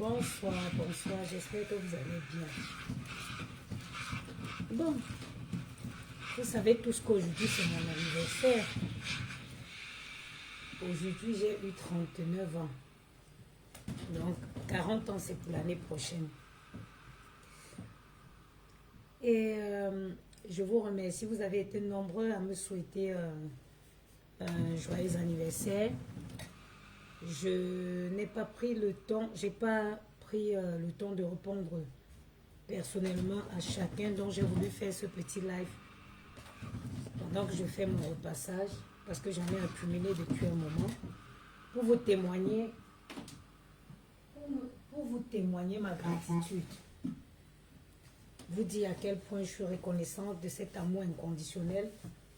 Bonsoir, bonsoir, j'espère que vous allez bien. Bon, vous savez tous qu'aujourd'hui c'est mon anniversaire. Aujourd'hui j'ai eu 39 ans. Donc 40 ans c'est pour l'année prochaine. Et je vous remercie, vous avez été nombreux à me souhaiter un joyeux anniversaire. Je n'ai pas pris le temps, j'ai pas pris le temps de répondre personnellement à chacun, donc j'ai voulu faire ce petit live pendant que je fais mon repassage, parce que j'en ai accumulé depuis un moment, pour vous témoigner, ma gratitude, vous dire à quel point je suis reconnaissante de cet amour inconditionnel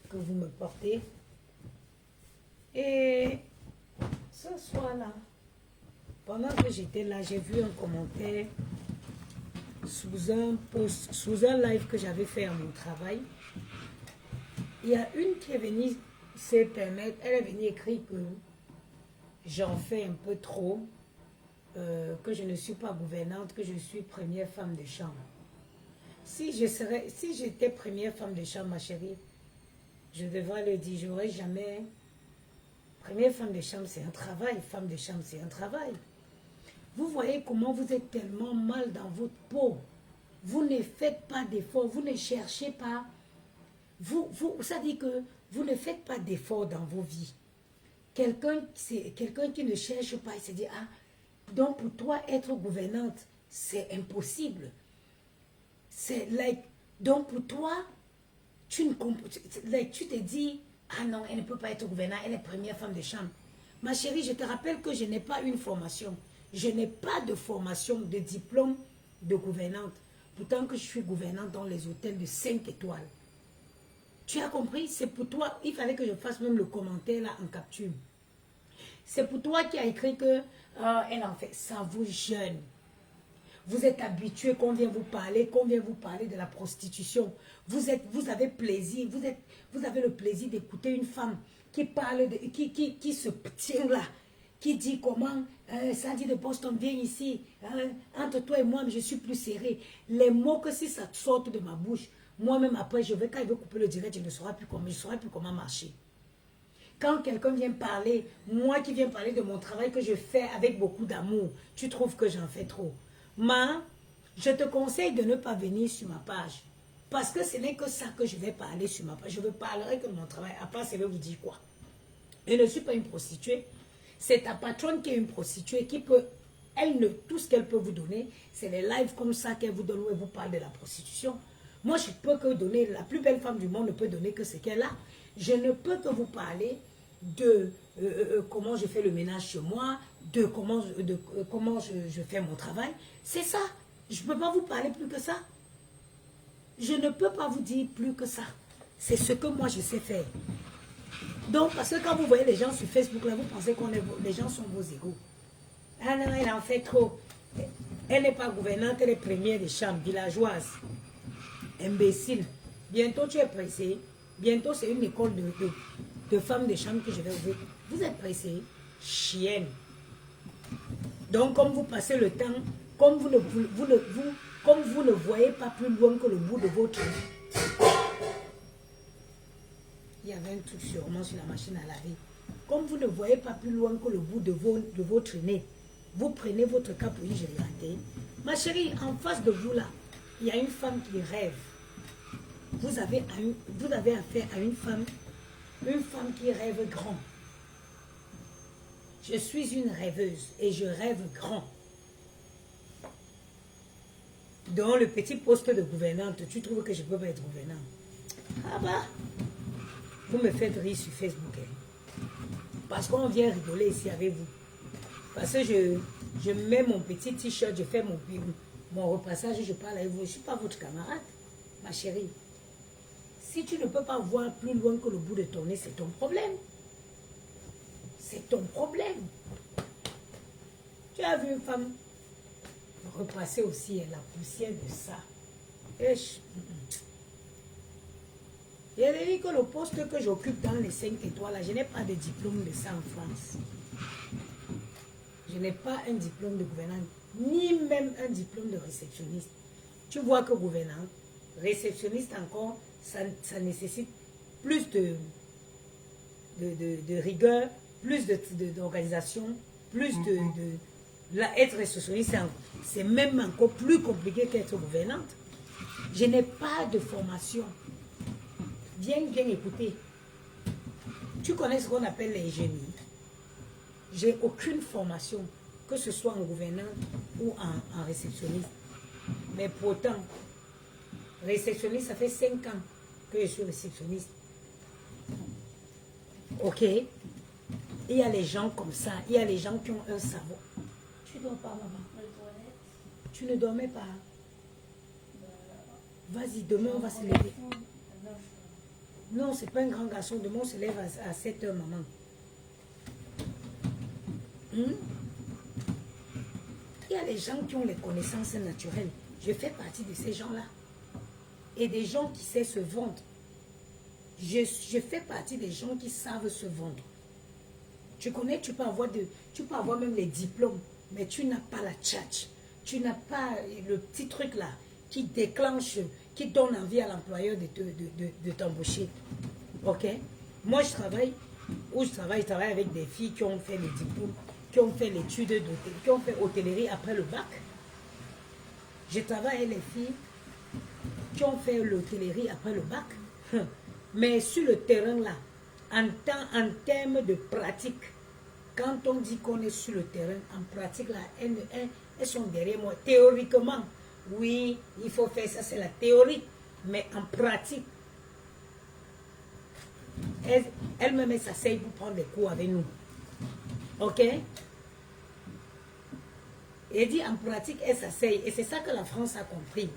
que vous me portez. Et ce soir-là, pendant que j'étais là, j'ai vu un commentaire sous un post, sous un live que j'avais fait à mon travail. Il y a une qui est venue se permettre, elle est venue écrire que j'en fais un peu trop, que je ne suis pas gouvernante, que je suis première femme de chambre. Si j'étais première femme de chambre, ma chérie, je devrais le dire, j'aurais jamais... Première femme de chambre, c'est un travail. Femme de chambre, c'est un travail. Vous voyez comment vous êtes tellement mal dans votre peau. Vous ne faites pas d'efforts, vous ne cherchez pas. Ça dit que vous ne faites pas d'efforts dans vos vies. Quelqu'un qui ne cherche pas, il se dit, ah, donc pour toi, être gouvernante, c'est impossible. C'est donc pour toi, tu te dis, ah non, elle ne peut pas être gouvernante, elle est première femme de chambre. Ma chérie, je te rappelle que je n'ai pas une formation. Je n'ai pas de formation, de diplôme de gouvernante. Pourtant que je suis gouvernante dans les hôtels de 5 étoiles. Tu as compris? C'est pour toi, il fallait que je fasse même le commentaire là en capture. C'est pour toi qui a écrit que elle en fait, ça vous gêne. Vous êtes habitué qu'on vient vous parler, de la prostitution. Vous avez plaisir, vous avez le plaisir d'écouter une femme qui parle, qui se tient là, qui dit comment, Sandy de Boston, viens ici, entre toi et moi, je suis plus serré. Les mots que si ça sort de ma bouche, moi-même après, quand il veut couper le direct, je ne saurais plus comment marcher. Quand quelqu'un vient parler, moi qui viens parler de mon travail que je fais avec beaucoup d'amour, tu trouves que j'en fais trop. Mais je te conseille de ne pas venir sur ma page. Parce que ce n'est que ça que je vais parler sur ma page. Je ne parlerai que de mon travail. À part, ça veut vous dire quoi? Je ne suis pas une prostituée. C'est ta patronne qui est une prostituée qui peut... tout ce qu'elle peut vous donner, c'est les lives comme ça qu'elle vous donne où elle vous parle de la prostitution. Moi, je peux que donner... La plus belle femme du monde ne peut donner que ce qu'elle a. Je ne peux que vous parler de comment je fais le ménage chez moi, de comment je fais mon travail. C'est ça. Je ne peux pas vous parler plus que ça. Je ne peux pas vous dire plus que ça. C'est ce que moi je sais faire. Donc, parce que quand vous voyez les gens sur Facebook, là, vous pensez que les gens sont vos égaux. Ah non, elle en fait trop. Elle n'est pas gouvernante, elle est première des chambres, villageoise. Imbécile. Bientôt tu es pressé. Bientôt c'est une école de femmes de chambre que je vais ouvrir. Vous êtes pressé, chienne. Donc comme vous passez le temps, comme vous ne voyez pas plus loin que le bout de votre nez. Il y avait un truc sûrement sur la machine à laver. Comme vous ne voyez pas plus loin que le bout de votre nez, vous prenez votre cas pour une gélatine. Ma chérie, en face de vous là, il y a une femme qui rêve. Vous avez affaire à une femme qui rêve grand. Je suis une rêveuse et je rêve grand. Dans le petit poste de gouvernante, tu trouves que je ne peux pas être gouvernante? Ah bah, vous me faites rire sur Facebook. Hein? Parce qu'on vient rigoler ici avec vous. Parce que je mets mon petit t-shirt, je fais mon repassage, je parle avec vous. Je ne suis pas votre camarade, ma chérie. Si tu ne peux pas voir plus loin que le bout de ton nez, c'est ton problème. C'est ton problème. Tu as vu une femme repasser aussi la poussière de ça. Il a dit que le poste que j'occupe dans les 5 étoiles, là, je n'ai pas de diplôme de ça en France. Je n'ai pas un diplôme de gouvernante. ni même un diplôme de réceptionniste. Tu vois que gouvernante, réceptionniste encore, ça nécessite plus de rigueur, plus d'organisation, plus être réceptionniste, c'est même encore plus compliqué qu'être gouvernante. Je n'ai pas de formation. Bien écouter. Tu connais ce qu'on appelle les génies. J'ai aucune formation, que ce soit en gouvernante ou en réceptionniste. Mais pourtant, réceptionniste, ça fait 5 ans que je suis réceptionniste. Ok? Il y a les gens comme ça, il y a les gens qui ont un savoir. Tu ne dors pas, maman? Tu ne dormais pas? Vas-y, demain on va se lever. Non, c'est pas un grand garçon. Demain on se lève à 7 heures, maman. Il y a les gens qui ont les connaissances naturelles. Je fais partie de ces gens-là. Et des gens qui savent se vendre. Je fais partie des gens qui savent se vendre. Tu connais, tu peux avoir même les diplômes, mais tu n'as pas la tchatch. Tu n'as pas le petit truc là qui déclenche, qui donne envie à l'employeur de t'embaucher. Ok? Moi, je travaille avec des filles qui ont fait les diplômes, qui ont fait l'étude d'hôtel, qui ont fait hôtellerie après le bac. Je travaille avec les filles qui ont fait l'hôtellerie après le bac. Mais sur le terrain là, en termes de pratique, quand on dit qu'on est sur le terrain, en pratique là, elles sont derrière moi. Théoriquement, oui, il faut faire ça, c'est la théorie. Mais en pratique, elles-mêmes s'asseyent pour prendre des cours avec nous. Ok? Et dit en pratique, elles s'asseyent. Et c'est ça que la France a compris.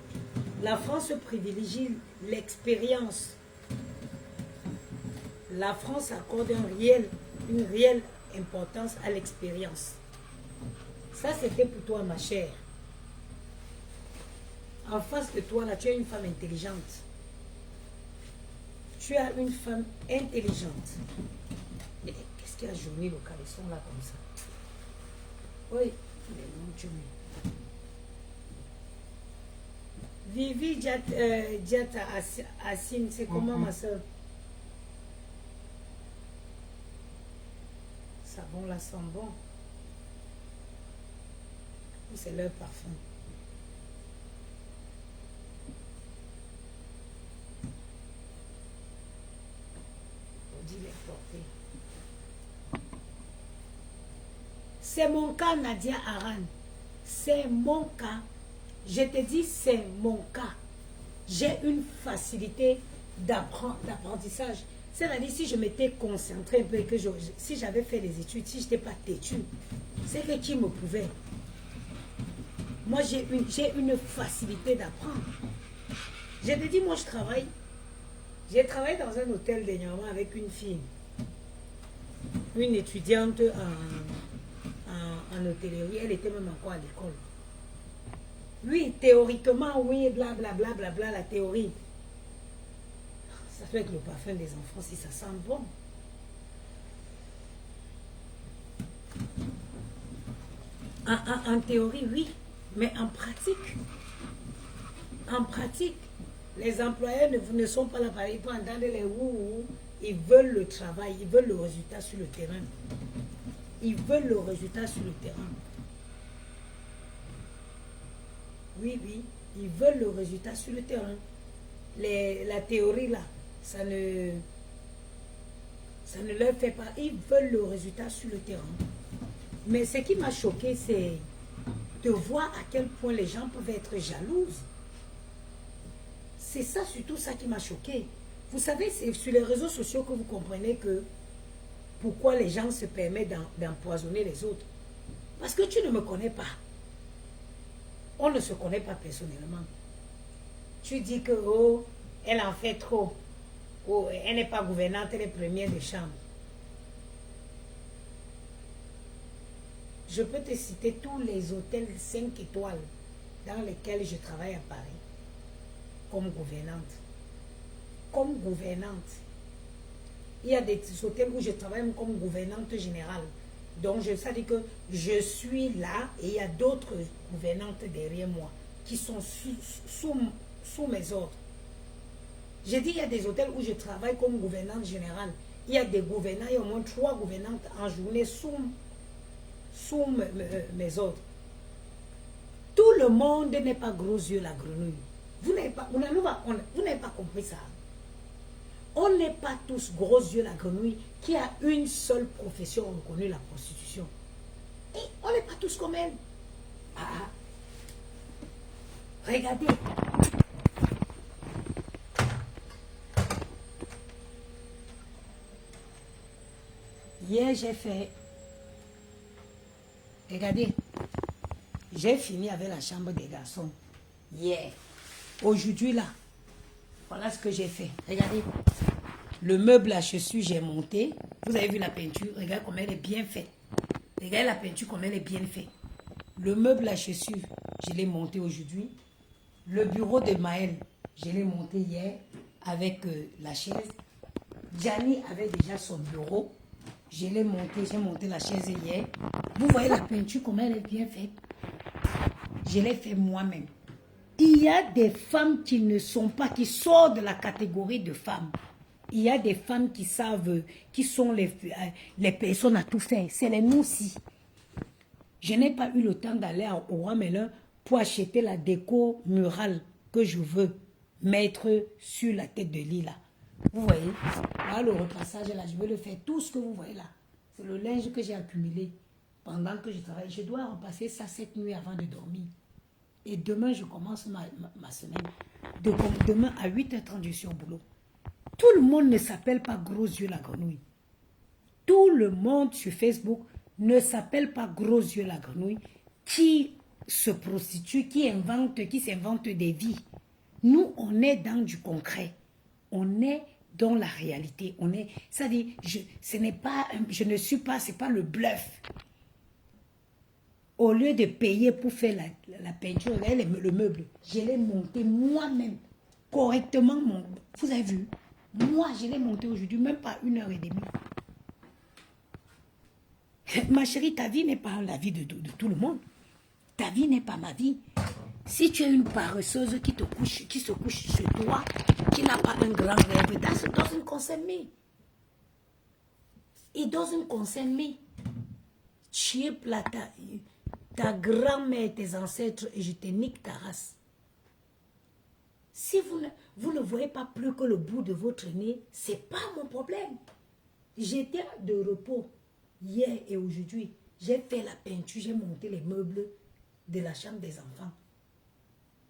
La France privilégie l'expérience. La France accorde une réelle importance à l'expérience. Ça, c'était pour toi, ma chère. En face de toi, là, tu as une femme intelligente. Tu as une femme intelligente. Mais qu'est-ce qu'il y a journée le caleçon là comme ça? Oui, mais mon Dieu. Vivi Diata Assine, c'est comment ma soeur? Savon là sent bon. C'est leur parfum. On dit les porter. C'est mon cas, Nadia Aran. C'est mon cas. Je te dis, c'est mon cas. J'ai une facilité d'apprentissage. C'est-à-dire, si je m'étais concentrée un peu, si j'avais fait les études, si je n'étais pas têtue, c'est que qui me pouvait. Moi, j'ai une facilité d'apprendre. Je te dis, moi, je travaille. J'ai travaillé dans un hôtel dernièrement avec une fille, une étudiante en hôtellerie. Elle était même encore à l'école. Oui, théoriquement, oui, blablabla, bla, bla, bla, la théorie. Ça fait que le parfum des enfants, si ça sent bon. En théorie, oui, mais en pratique, les employeurs ne sont pas là pour entendre les ouh, ils veulent le travail, ils veulent le résultat sur le terrain. Ils veulent le résultat sur le terrain. Oui, ils veulent le résultat sur le terrain. La théorie là, ça ne leur fait pas. Ils veulent le résultat sur le terrain. Mais ce qui m'a choqué, c'est de voir à quel point les gens peuvent être jalouses. C'est ça, surtout ça qui m'a choqué. Vous savez, c'est sur les réseaux sociaux que vous comprenez que pourquoi les gens se permettent d'empoisonner les autres. Parce que tu ne me connais pas. On ne se connaît pas personnellement. Tu dis que, oh, elle en fait trop. Oh, elle n'est pas gouvernante, elle est première de chambre. Je peux te citer tous les hôtels 5 étoiles dans lesquels je travaille à Paris comme gouvernante. Comme gouvernante. Il y a des hôtels où je travaille comme gouvernante générale. Donc, ça dit que je suis là et il y a d'autres gouvernantes derrière moi qui sont sous mes ordres. J'ai dit, il y a des hôtels où je travaille comme gouvernante générale. Il y a des gouvernants, il y a au moins 3 gouvernantes en journée sous mes ordres. Tout le monde n'est pas gros yeux la grenouille. Vous n'avez pas compris ça. On n'est pas tous gros yeux la grenouille qui a une seule profession reconnue, la prostitution. Et on n'est pas tous comme elle. Ah, regardez. Hier, j'ai fait... Regardez. J'ai fini avec la chambre des garçons. Hier. Aujourd'hui, là. Voilà ce que j'ai fait. Regardez. Le meuble à chaussures, j'ai monté. Vous avez vu la peinture. Regardez comment elle est bien faite. Regardez la peinture, comment elle est bien faite. Le meuble à chaussures, je l'ai monté aujourd'hui. Le bureau de Maël, je l'ai monté hier avec la chaise. Gianni avait déjà son bureau. Je l'ai monté, j'ai monté la chaise hier. Vous voyez la peinture, comment elle est bien faite. Je l'ai fait moi-même. Il y a des femmes qui ne sont pas, qui sortent de la catégorie de femmes. Il y a des femmes qui savent, qui sont les personnes à tout faire. C'est les nous aussi. Je n'ai pas eu le temps d'aller au Roi Merlin pour acheter la déco murale que je veux mettre sur la tête de lit là. Vous voyez, là le repassage là, je vais le faire. Tout ce que vous voyez là, c'est le linge que j'ai accumulé pendant que je travaille. Je dois repasser ça cette nuit avant de dormir. Et demain, je commence ma semaine. Demain, à 8h30, je suis au boulot. Tout le monde ne s'appelle pas Gros Yeux la Grenouille. Tout le monde sur Facebook ne s'appelle pas Gros Yeux la Grenouille qui se prostitue, qui s'invente des vies. Nous, on est dans du concret. On est dans la réalité. Ça dit, ce n'est pas le bluff. Au lieu de payer pour faire la peinture, regardez le meuble, je l'ai monté moi-même, correctement. Vous avez vu? Moi, je l'ai monté aujourd'hui, même pas 1h30. Ma chérie, ta vie n'est pas la vie de tout le monde. Ta vie n'est pas ma vie. Si tu es une paresseuse qui se couche chez toi, qui n'a pas un grand rêve, that doesn't concern me. It doesn't concern me. Tu es plata. Ta grand-mère, tes ancêtres, et je te nique ta race. Si vous ne voyez pas plus que le bout de votre nez, ce n'est pas mon problème. J'étais de repos hier et aujourd'hui. J'ai fait la peinture, j'ai monté les meubles de la chambre des enfants.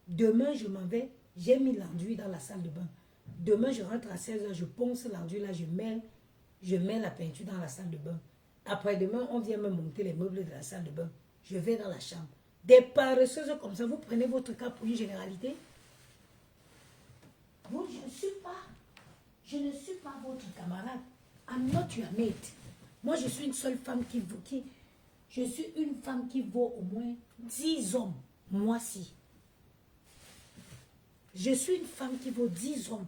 Demain, je m'en vais, j'ai mis l'enduit dans la salle de bain. Demain, je rentre à 16h, je ponce l'enduit là, je mets la peinture dans la salle de bain. Après-demain, on vient me monter les meubles de la salle de bain. Je vais dans la chambre. Des paresseuses comme ça, vous prenez votre cas pour une généralité. Moi, je ne suis pas votre camarade. I'm not your mate. Moi, je suis une seule femme je suis une femme qui vaut au moins 10 hommes. Moi, si. Je suis une femme qui vaut 10 hommes.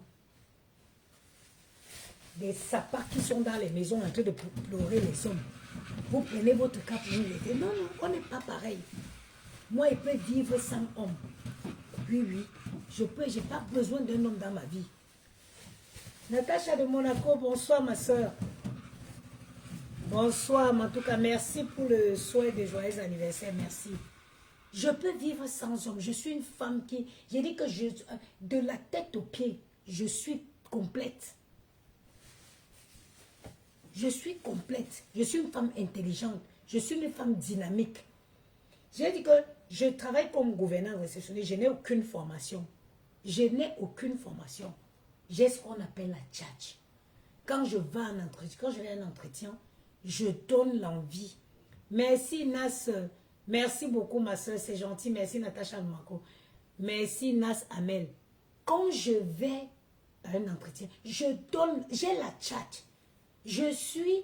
Des sapas qui sont dans les maisons en train de pleurer les hommes. Vous prenez votre cas pour une l'été. Non, non, on n'est pas pareil. Moi, je peux vivre sans homme. Oui, oui. Je n'ai pas besoin d'un homme dans ma vie. Natacha de Monaco, bonsoir ma soeur. Bonsoir, en tout cas, merci pour le souhait de joyeux anniversaire, merci. Je peux vivre sans homme. Je suis une femme qui... J'ai dit que de la tête aux pieds, je suis complète. Je suis complète. Je suis une femme intelligente. Je suis une femme dynamique. J'ai dit que je travaille comme gouverneur réceptionniste. Je n'ai aucune formation. Je n'ai aucune formation. J'ai ce qu'on appelle la tchatch. Quand je vais à un entretien, je donne l'envie. Merci Nas. Merci beaucoup ma soeur. C'est gentil. Merci Natacha Mouako. Merci Nas Amel. Quand je vais à un entretien, j'ai la tchatch. Je suis...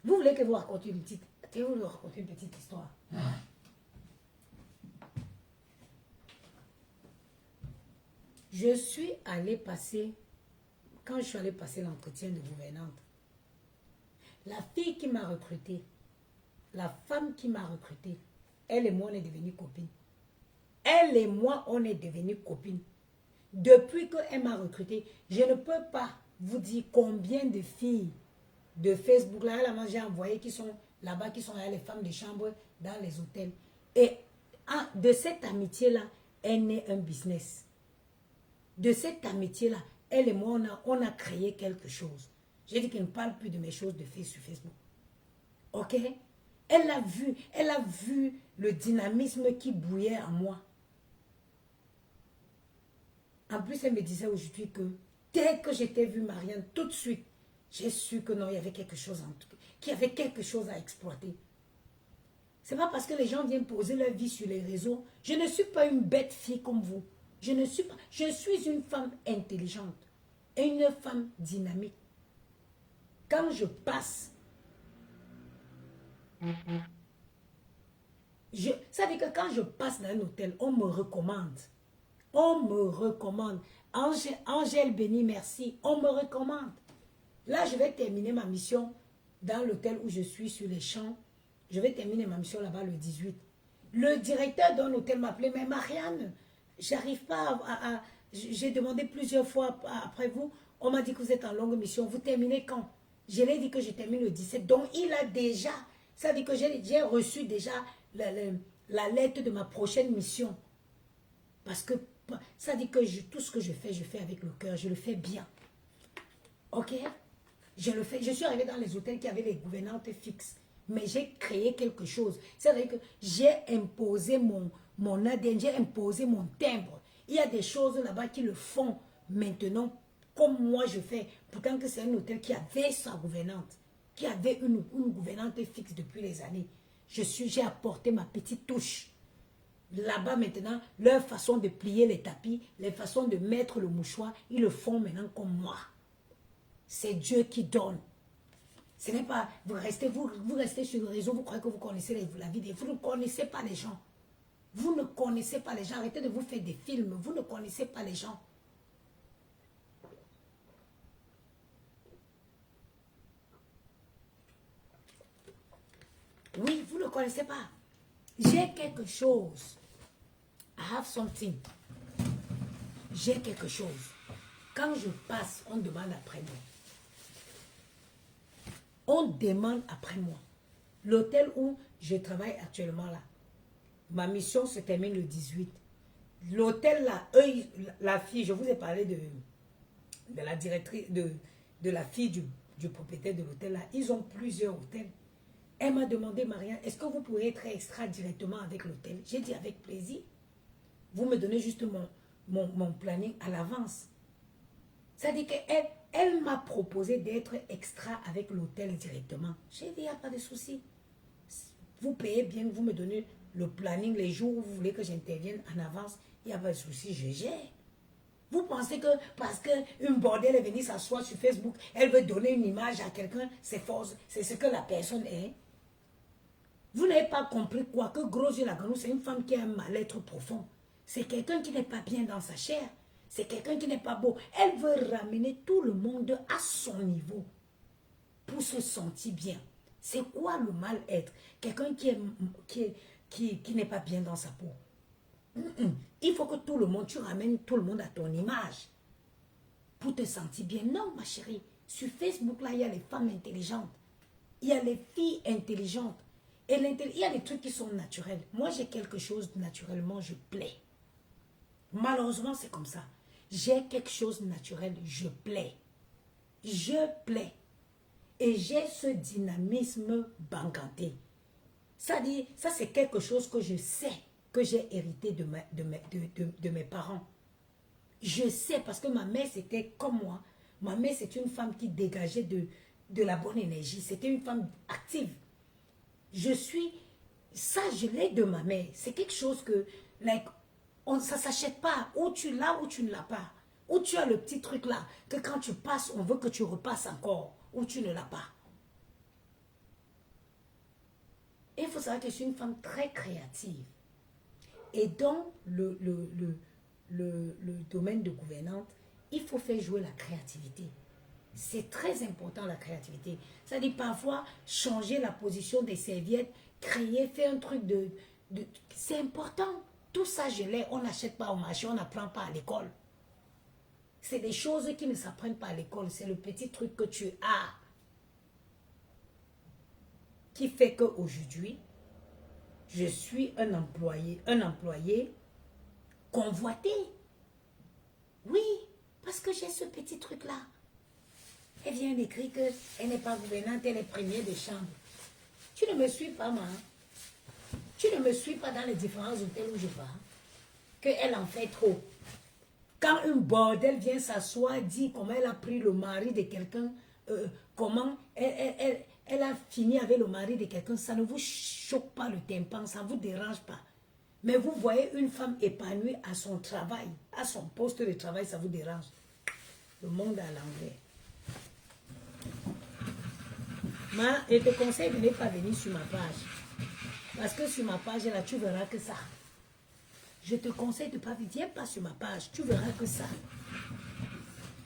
Vous voulez que je vous raconte une petite... histoire? Je suis allée passer... Quand je suis allée passer l'entretien de gouvernante, la fille qui m'a recrutée, la femme qui m'a recruté, elle et moi, on est devenus copines. Elle et moi, on est devenus copines. Depuis qu'elle m'a recruté, je ne peux pas vous dire combien de filles de Facebook, là, j'ai envoyé qui sont là-bas, qui sont là, les femmes de chambre dans les hôtels. Et de cette amitié-là, est né un business. De cette amitié-là, elle et moi, on a créé quelque chose. J'ai dit qu'elle ne parle plus de mes choses de fait sur Facebook. Ok? Elle a vu le dynamisme qui bouillait en moi. En plus, elle me disait aujourd'hui que dès que j'étais vue Marianne, tout de suite, j'ai su que non, il y avait quelque chose en tout cas, qu'il y avait quelque chose à exploiter. C'est pas parce que les gens viennent poser leur vie sur les réseaux. Je ne suis pas une bête fille comme vous. Je suis une femme intelligente et une femme dynamique. Quand je passe, ça veut dire que quand je passe dans un hôtel, on me recommande. On me recommande. Angèle Béni, merci. On me recommande. Là, je vais terminer ma mission dans l'hôtel où je suis sur les champs. Je vais terminer ma mission là-bas le 18. Le directeur d'un hôtel m'appelait, mais Marianne, j'arrive pas à j'ai demandé plusieurs fois après vous. On m'a dit que vous êtes en longue mission. Vous terminez quand? Je l'ai dit que je termine le 17. Donc, il a déjà, ça veut dire que j'ai reçu déjà la lettre de ma prochaine mission. Parce que ça dit que tout ce que je fais avec le cœur. Je le fais bien. Ok? Je le fais. Je suis arrivée dans les hôtels qui avaient les gouvernantes fixes. Mais j'ai créé quelque chose. C'est-à-dire que j'ai imposé mon ADN, j'ai imposé mon timbre. Il y a des choses là-bas qui le font maintenant comme moi je fais. Pourtant que c'est un hôtel qui avait sa gouvernante, qui avait une gouvernante fixe depuis les années. J'ai apporté ma petite touche. Là-bas maintenant, leur façon de plier les tapis, les façons de mettre le mouchoir, ils le font maintenant comme moi. C'est Dieu qui donne. Ce n'est pas, vous restez sur le réseau, vous croyez que vous connaissez la vie, vous ne connaissez pas les gens. Vous ne connaissez pas les gens, arrêtez de vous faire des films, vous ne connaissez pas les gens. Oui, vous ne connaissez pas. J'ai quelque chose. I have something. J'ai quelque chose. Quand je passe, on demande après moi. On demande après moi. L'hôtel où je travaille actuellement là, ma mission se termine le 18. L'hôtel là, eux, la fille, je vous ai parlé de la directrice, de la fille du propriétaire de l'hôtel là, ils ont plusieurs hôtels. Elle m'a demandé, Marianne, est-ce que vous pourriez être extra directement avec l'hôtel? J'ai dit avec plaisir. Vous me donnez juste mon planning à l'avance. Ça dit qu'elle elle m'a proposé d'être extra avec l'hôtel directement. J'ai dit, il n'y a pas de souci. Vous payez bien, vous me donnez le planning, les jours où vous voulez que j'intervienne en avance. Il n'y a pas de souci, je gère. Vous pensez que parce qu'une bordelle est venue s'asseoir sur Facebook, elle veut donner une image à quelqu'un, c'est fausse, c'est ce que la personne est. Vous n'avez pas compris quoi, que Gros Yeux Laganou, c'est une femme qui a un mal-être profond. C'est quelqu'un qui n'est pas bien dans sa chair. C'est quelqu'un qui n'est pas beau. Elle veut ramener tout le monde à son niveau pour se sentir bien. C'est quoi le mal-être? Quelqu'un qui n'est pas bien dans sa peau. Il faut que tout le monde, tu ramènes tout le monde à ton image pour te sentir bien. Non, ma chérie. Sur Facebook, là, il y a les femmes intelligentes. Il y a les filles intelligentes. Et il y a des trucs qui sont naturels. Moi, j'ai quelque chose naturellement, je plais. Malheureusement, c'est comme ça. J'ai quelque chose de naturel, je plais. Je plais. Et j'ai ce dynamisme bancanté. Ça dit, ça c'est quelque chose que je sais que j'ai hérité de mes parents. Je sais parce que ma mère c'était comme moi. Ma mère c'est une femme qui dégageait de la bonne énergie. C'était une femme active. Ça je l'ai de ma mère. C'est quelque chose que, ça ne s'achète pas. Ou tu l'as ou tu ne l'as pas. Ou tu as le petit truc là, que quand tu passes, on veut que tu repasses encore. Ou tu ne l'as pas. Et il faut savoir que je suis une femme très créative. Et dans le domaine de gouvernante, il faut faire jouer la créativité. C'est très important la créativité. Ça dit parfois changer la position des serviettes créer, faire un truc c'est important. Tout ça, je l'ai. On n'achète pas au marché, on n'apprend pas à l'école. C'est des choses qui ne s'apprennent pas à l'école. C'est le petit truc que tu as qui fait qu'aujourd'hui, je suis un employé convoité. Oui, parce que j'ai ce petit truc-là. Elle vient d'écrire qu'elle n'est pas gouvernante, elle est première de chambre. Tu ne me suis pas, moi. Tu ne me suis pas dans les différents hôtels où je vais. Qu'elle en fait trop. Quand un bordel vient s'asseoir, dit comment elle a pris le mari de quelqu'un, comment elle a fini avec le mari de quelqu'un, ça ne vous choque pas le tympan, ça ne vous dérange pas. Mais vous voyez une femme épanouie à son travail, à son poste de travail, ça vous dérange. Le monde à l'envers. Je te conseille de ne pas venir sur ma page. Parce que sur ma page, là, tu verras que ça. Je te conseille de ne pas venir. Viens pas sur ma page, tu verras que ça.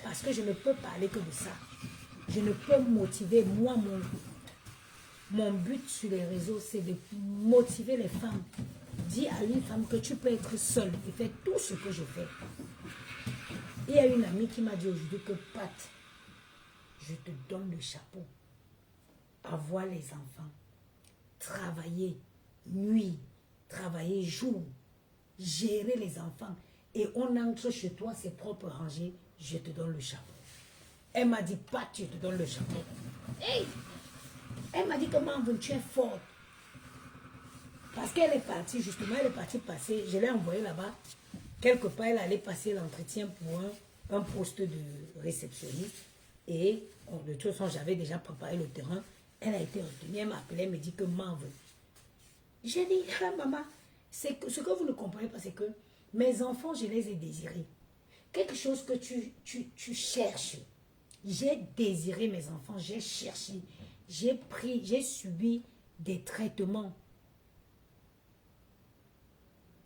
Parce que je ne peux parler que de ça. Je ne peux motiver. Moi, mon but sur les réseaux, c'est de motiver les femmes. Dis à une femme que tu peux être seule et faire tout ce que je fais. Il y a une amie qui m'a dit aujourd'hui que Pat, je te donne le chapeau. Avoir les enfants, travailler nuit, travailler jour, gérer les enfants et on entre chez toi ses propres rangées, je te donne le chapeau. Elle m'a dit, Pat, je te donne le chapeau. Hey! Elle m'a dit que maman, tu es forte. Parce qu'elle est partie, justement, elle est partie passer, je l'ai envoyée là-bas, quelque part, elle allait passer l'entretien pour un poste de réceptionniste et de toute façon, j'avais déjà préparé le terrain. Elle a été retenue, elle m'a appelé, elle me dit que maman veut. J'ai dit, ah, maman, ce que vous ne comprenez pas, c'est que mes enfants, je les ai désirés. Quelque chose que tu cherches. J'ai désiré mes enfants, j'ai cherché, j'ai subi des traitements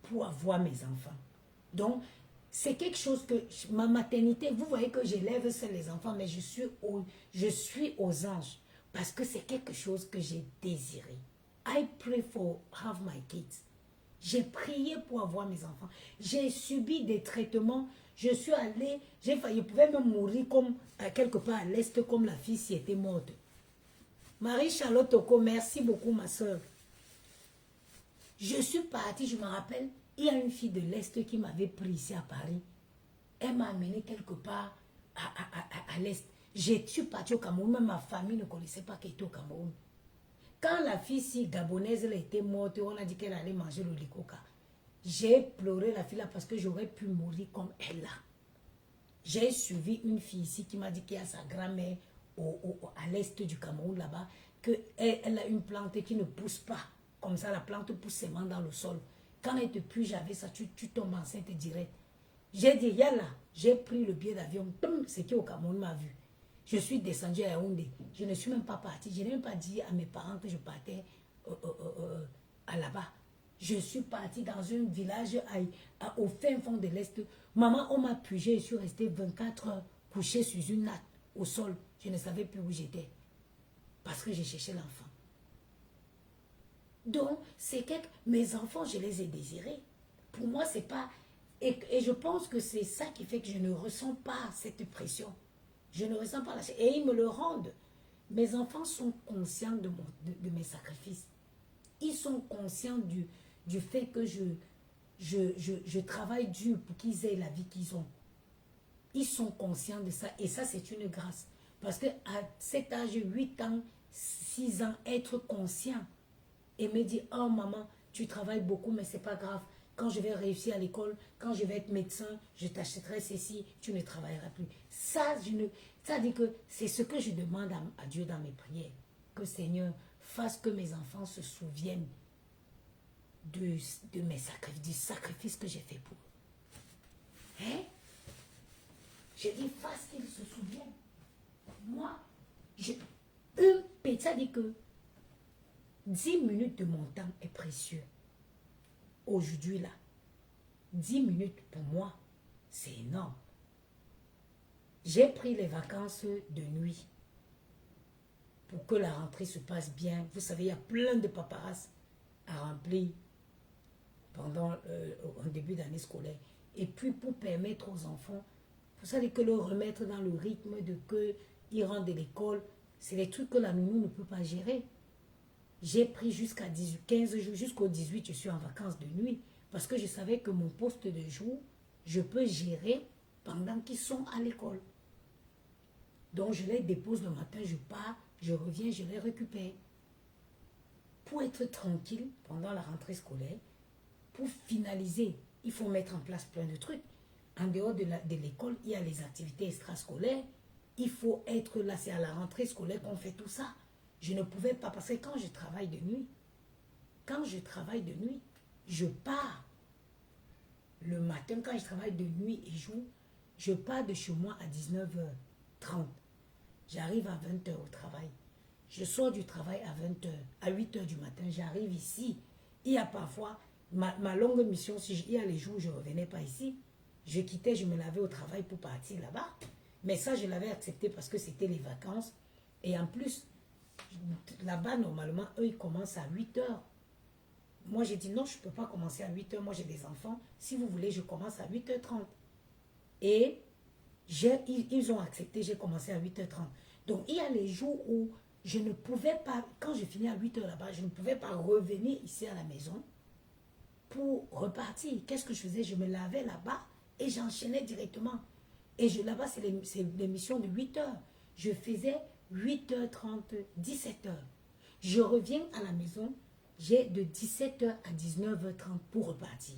pour avoir mes enfants. Donc, c'est quelque chose que ma maternité, vous voyez que j'élève seuls les enfants, mais je suis aux anges parce que c'est quelque chose que j'ai désiré. I pray for have my kids. J'ai prié pour avoir mes enfants. J'ai subi des traitements. Je suis allée, je pouvais même mourir comme quelque part à l'est, comme la fille si était morte. Marie-Charlotte Oko, merci beaucoup ma soeur. Je suis partie, je me rappelle, il y a une fille de l'Est qui m'avait pris ici à Paris. Elle m'a amené quelque part à l'Est. Je suis partie au Cameroun, même ma famille ne connaissait pas qu'elle était au Cameroun. Quand la fille si gabonaise elle était morte, on a dit qu'elle allait manger le likoka. J'ai pleuré la fille là parce que j'aurais pu mourir comme elle là. J'ai suivi une fille ici qui m'a dit qu'il y a sa grand-mère à l'Est du Cameroun là-bas, qu'elle a une plante qui ne pousse pas. Comme ça, la plante pousse seulement dans le sol. Quand elle te pue, j'avais ça, tu tombes enceinte direct. J'ai dit, yalla, j'ai pris le billet d'avion, c'est qui au Cameroun m'a vu. Je suis descendue à Yaoundé. Je ne suis même pas partie. Je n'ai même pas dit à mes parents que je partais à là-bas. Je suis partie dans un village au fin fond de l'Est. Maman, on m'a pugé, je suis restée 24 heures couchée sur une natte au sol. Je ne savais plus où j'étais. Parce que j'ai cherché l'enfant. Donc, c'est que mes enfants, je les ai désirés. Pour moi, c'est pas... Et je pense que c'est ça qui fait que je ne ressens pas cette pression. Je ne ressens pas la... Et ils me le rendent. Mes enfants sont conscients de mes sacrifices. Ils sont conscients du fait que je travaille dur pour qu'ils aient la vie qu'ils ont. Ils sont conscients de ça. Et ça, c'est une grâce. Parce qu'à cet âge, 8 ans, 6 ans, être conscient et me dire, oh maman, tu travailles beaucoup, mais c'est pas grave. Quand je vais réussir à l'école, quand je vais être médecin, je t'achèterai ceci, tu ne travailleras plus. Ça dit que c'est ce que je demande à Dieu dans mes prières. Que Seigneur fasse que mes enfants se souviennent de mes sacrifices, du sacrifice que j'ai fait pour eux. Hein? Je dis, fasse qu'ils se souviennent. Moi, ça dit que 10 minutes de mon temps est précieux. Aujourd'hui, là, 10 minutes pour moi, c'est énorme. J'ai pris les vacances de nuit pour que la rentrée se passe bien. Vous savez, il y a plein de paparazzi à remplir pendant un début d'année scolaire. Et puis pour permettre aux enfants, pour ça que le remettre dans le rythme de que ils rentrent de l'école, c'est les trucs que la nounou ne peut pas gérer. J'ai pris jusqu'à 15 jours, jusqu'au 18, je suis en vacances de nuit. Parce que je savais que mon poste de jour, je peux gérer pendant qu'ils sont à l'école. Donc je les dépose le matin, je pars, je reviens, je les récupère. Pour être tranquille pendant la rentrée scolaire, pour finaliser, il faut mettre en place plein de trucs. En dehors de l'école, il y a les activités extrascolaires. Il faut être là, c'est à la rentrée scolaire qu'on fait tout ça. Je ne pouvais pas, parce que quand je travaille de nuit, je pars le matin, quand je travaille de nuit et jour, je pars de chez moi à 19h30. J'arrive à 20h au travail. Je sors du travail à 20h, à 8h du matin, j'arrive ici. Il y a parfois, ma longue mission, il y a les jours où je ne revenais pas ici, je quittais, je me lavais au travail pour partir là-bas. Mais ça, je l'avais accepté parce que c'était les vacances. Et en plus, là-bas, normalement, eux, ils commencent à 8h. Moi, j'ai dit non, je ne peux pas commencer à 8h. Moi, j'ai des enfants. Si vous voulez, je commence à 8h30. Et ils ont accepté, j'ai commencé à 8h30. Donc, il y a les jours où je ne pouvais pas, quand je finis à 8h là-bas, je ne pouvais pas revenir ici à la maison pour repartir. Qu'est-ce que je faisais? Je me lavais là-bas et j'enchaînais directement. Et là-bas, c'est l'émission de 8h. Je faisais 8h30, 17h. Je reviens à la maison, j'ai de 17h à 19h30 pour repartir.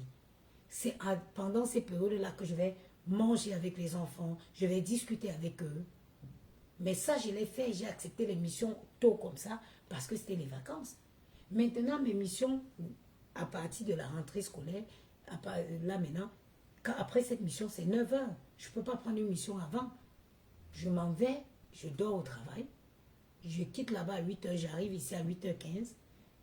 C'est pendant ces périodes-là que je vais manger avec les enfants, je vais discuter avec eux. Mais ça, je l'ai fait, j'ai accepté les missions tôt comme ça parce que c'était les vacances. Maintenant, mes missions, à partir de la rentrée scolaire, là maintenant, après cette mission, c'est 9h. Je ne peux pas prendre une mission avant. Je m'en vais, je dors au travail. Je quitte là-bas à 8h, j'arrive ici à 8h15.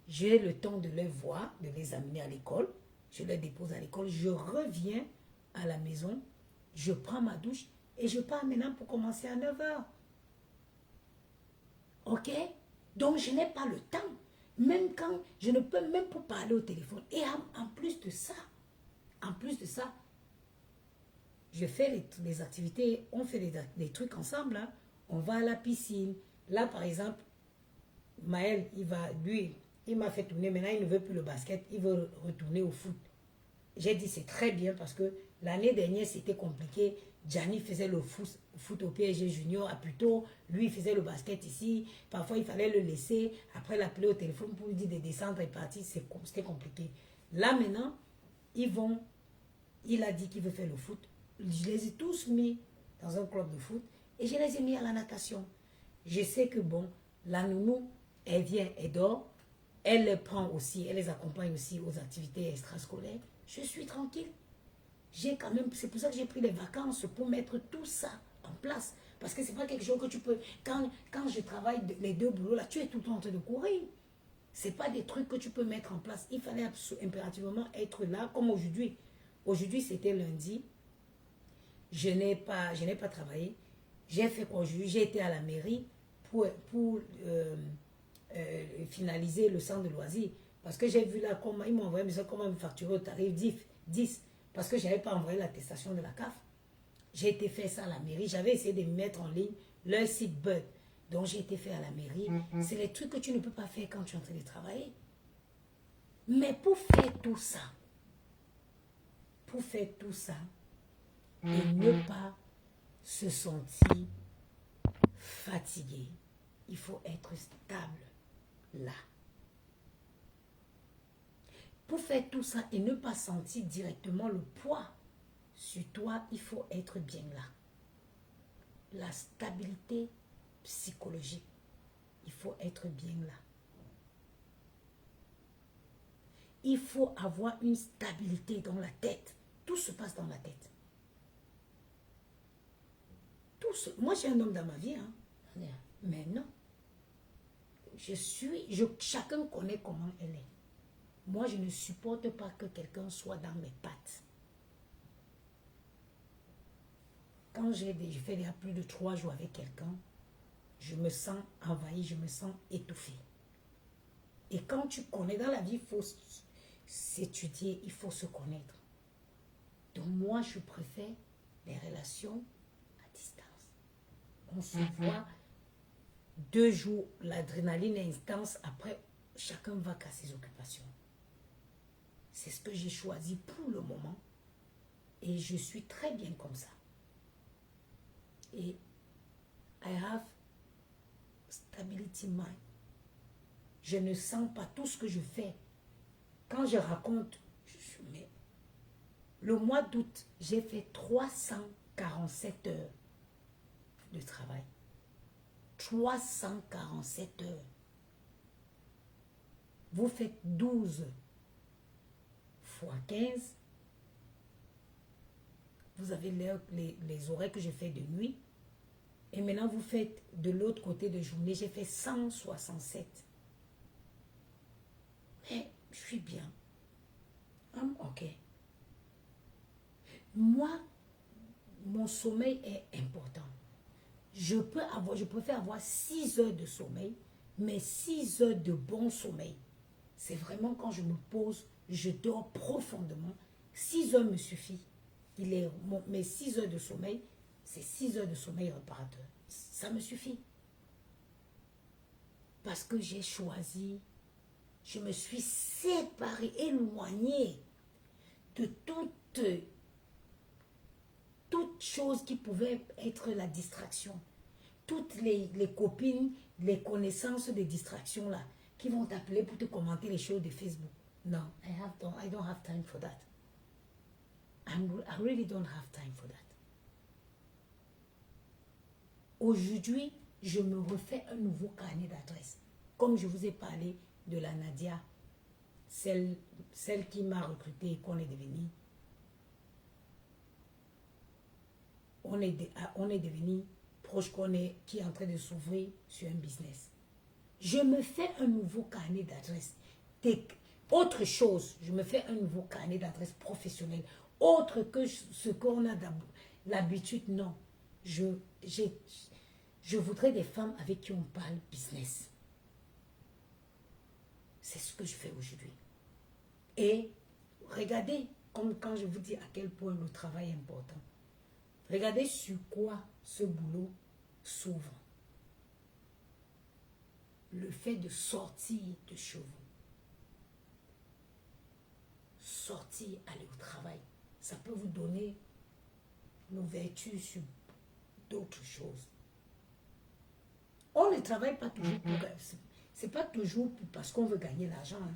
J'ai le temps de les voir, de les amener à l'école. Je les dépose à l'école. Je reviens à la maison. Je prends ma douche et je pars maintenant pour commencer à 9h. Ok? Donc, je n'ai pas le temps. Même quand je ne peux même pas parler au téléphone. Et en plus de ça, je fais les activités, on fait des trucs ensemble. Hein. On va à la piscine. Là, par exemple, Maël, il m'a fait tourner. Maintenant, il ne veut plus le basket. Il veut retourner au foot. J'ai dit, c'est très bien parce que l'année dernière, c'était compliqué. Gianni faisait le foot au PSG Junior à Puteaux. Lui, il faisait le basket ici. Parfois, il fallait le laisser. Après, l'appeler au téléphone pour lui dire de descendre et partir. C'était compliqué. Là, maintenant, il a dit qu'il veut faire le foot. Je les ai tous mis dans un club de foot et je les ai mis à la natation. Je sais que bon, la nounou, elle vient, elle dort. Elle les prend aussi, elle les accompagne aussi aux activités extrascolaires. Je suis tranquille. C'est pour ça que j'ai pris les vacances pour mettre tout ça en place. Parce que c'est pas quelque chose que tu peux. Quand je travaille les deux boulots là, tu es tout le temps en train de courir. C'est pas des trucs que tu peux mettre en place. Il fallait impérativement être là, comme aujourd'hui. Aujourd'hui, c'était lundi. Je n'ai pas travaillé. J'ai fait quoi aujourd'hui? J'ai été à la mairie pour finaliser le centre de loisirs. Parce que j'ai vu là, comment ils m'ont envoyé comment me facturer au tarif 10. Parce que je n'avais pas envoyé l'attestation de la CAF. J'ai été faire ça à la mairie. J'avais essayé de mettre en ligne leur site bug. Donc j'ai été faire à la mairie. C'est les trucs que tu ne peux pas faire quand tu es en train de travailler. Mais pour faire tout ça, et ne pas se sentir fatigué, il faut être stable là. Pour faire tout ça et ne pas sentir directement le poids sur toi, il faut être bien là. La stabilité psychologique, il faut être bien là. Il faut avoir une stabilité dans la tête. Tout se passe dans la tête. Moi, j'ai un homme dans ma vie, hein. Mais non. Chacun connaît comment elle est. Moi, je ne supporte pas que quelqu'un soit dans mes pattes. Quand j'ai fait déjà plus de 3 jours avec quelqu'un, je me sens envahie, je me sens étouffée. Et quand tu connais dans la vie, il faut s'étudier, il faut se connaître. Donc moi, je préfère les relations à distance. On se voit 2 jours, l'adrénaline est intense, après, chacun va qu'à ses occupations. C'est ce que j'ai choisi pour le moment. Et je suis très bien comme ça. Et I have stability mind. Je ne sens pas tout ce que je fais. Quand je raconte, mais le mois d'août, j'ai fait 347 heures de travail. 347 heures. Vous faites 12 fois 15. Vous avez les horaires que je fais de nuit. Et maintenant, vous faites de l'autre côté de journée. J'ai fait 167. Mais je suis bien. Ok. Moi, mon sommeil est important. Je préfère avoir 6 heures de sommeil, mais 6 heures de bon sommeil. C'est vraiment quand je me pose, je dors profondément. 6 heures me suffit. Mes 6 heures de sommeil, c'est 6 heures de sommeil réparateur. Ça me suffit. Parce que j'ai choisi, je me suis séparée, éloignée de toute chose qui pouvait être la distraction. Toutes les copines, les connaissances de distraction là, qui vont t'appeler pour te commenter les choses de Facebook. Non, I don't have time for that. I really don't have time for that. Aujourd'hui, je me refais un nouveau carnet d'adresses. Comme je vous ai parlé de la Nadia, celle qui m'a recruté et qu'on est devenu. On est devenu proche, qui est en train de s'ouvrir sur un business. Je me fais un nouveau carnet d'adresses. Autre chose, je me fais un nouveau carnet d'adresses professionnel. Autre que ce qu'on a l'habitude, non. Je voudrais des femmes avec qui on parle business. C'est ce que je fais aujourd'hui. Et regardez, comme quand je vous dis à quel point le travail est important. Regardez sur quoi ce boulot s'ouvre. Le fait de sortir de chez vous. Sortir, aller au travail. Ça peut vous donner l'ouverture sur d'autres choses. On ne travaille pas toujours pour... C'est pas toujours parce qu'on veut gagner l'argent. Hein.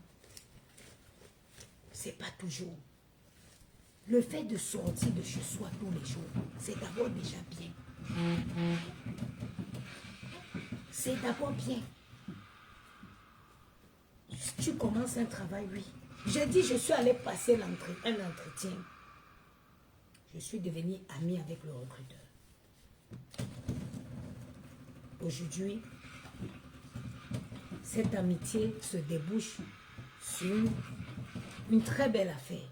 C'est pas toujours. Le fait de sortir de chez soi tous les jours, c'est d'abord déjà bien. C'est d'abord bien. Si tu commences un travail, oui. J'ai dit, je suis allée passer un entretien. Je suis devenue amie avec le recruteur. Aujourd'hui, cette amitié se débouche sur une très belle affaire,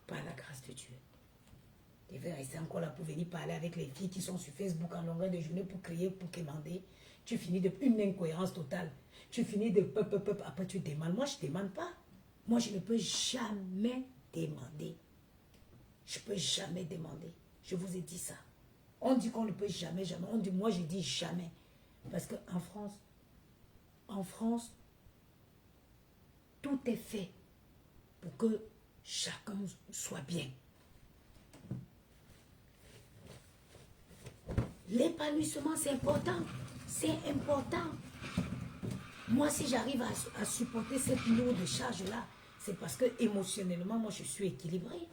par la grâce de Dieu. Je vais rester encore là pour venir parler avec les filles qui sont sur Facebook en longueur de journée pour crier, pour quémander. Tu finis de une incohérence totale. Tu finis de après tu demandes. Moi, je ne demande pas. Moi, je ne peux jamais demander. Je ne peux jamais demander. Je vous ai dit ça. On dit qu'on ne peut jamais. On dit, moi, je dis jamais. Parce qu'en France, tout est fait pour que chacun soit bien. L'épanouissement, c'est important. C'est important. Moi, si j'arrive à supporter cette lourde charge-là, c'est parce que émotionnellement, moi, je suis équilibrée.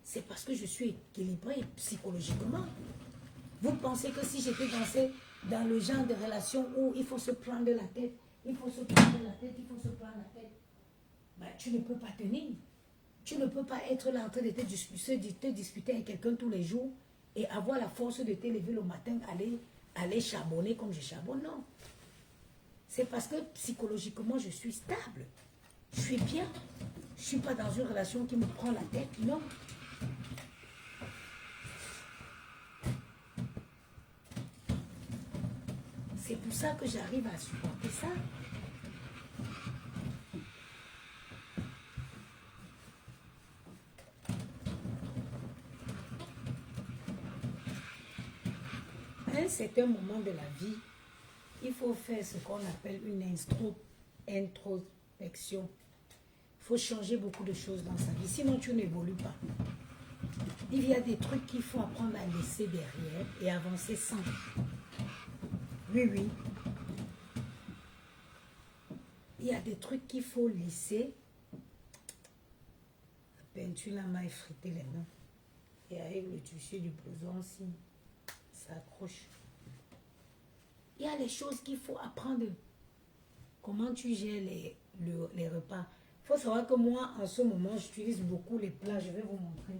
C'est parce que je suis équilibrée psychologiquement. Vous pensez que si j'étais dans le genre de relation où il faut se prendre la tête, il faut se prendre la tête, ben, tu ne peux pas tenir. Tu ne peux pas être là en train de te disputer avec quelqu'un tous les jours et avoir la force de te lever le matin, aller charbonner comme je charbonne. Non. C'est parce que psychologiquement, je suis stable. Je suis bien. Je ne suis pas dans une relation qui me prend la tête. Non. C'est pour ça que j'arrive à supporter ça. à un certain moment de la vie, il faut faire ce qu'on appelle une introspection. Il faut changer beaucoup de choses dans sa vie, sinon tu n'évolues pas. Il y a des trucs qu'il faut apprendre à laisser derrière et avancer sans. Oui, oui. Il y a des trucs qu'il faut laisser. La peinture là m'a effrité les mains. Et avec le tissu du blouson aussi, ça accroche. Il y a des choses qu'il faut apprendre. Comment tu gères les repas. Il faut savoir que moi, en ce moment, j'utilise beaucoup les plats. Je vais vous montrer.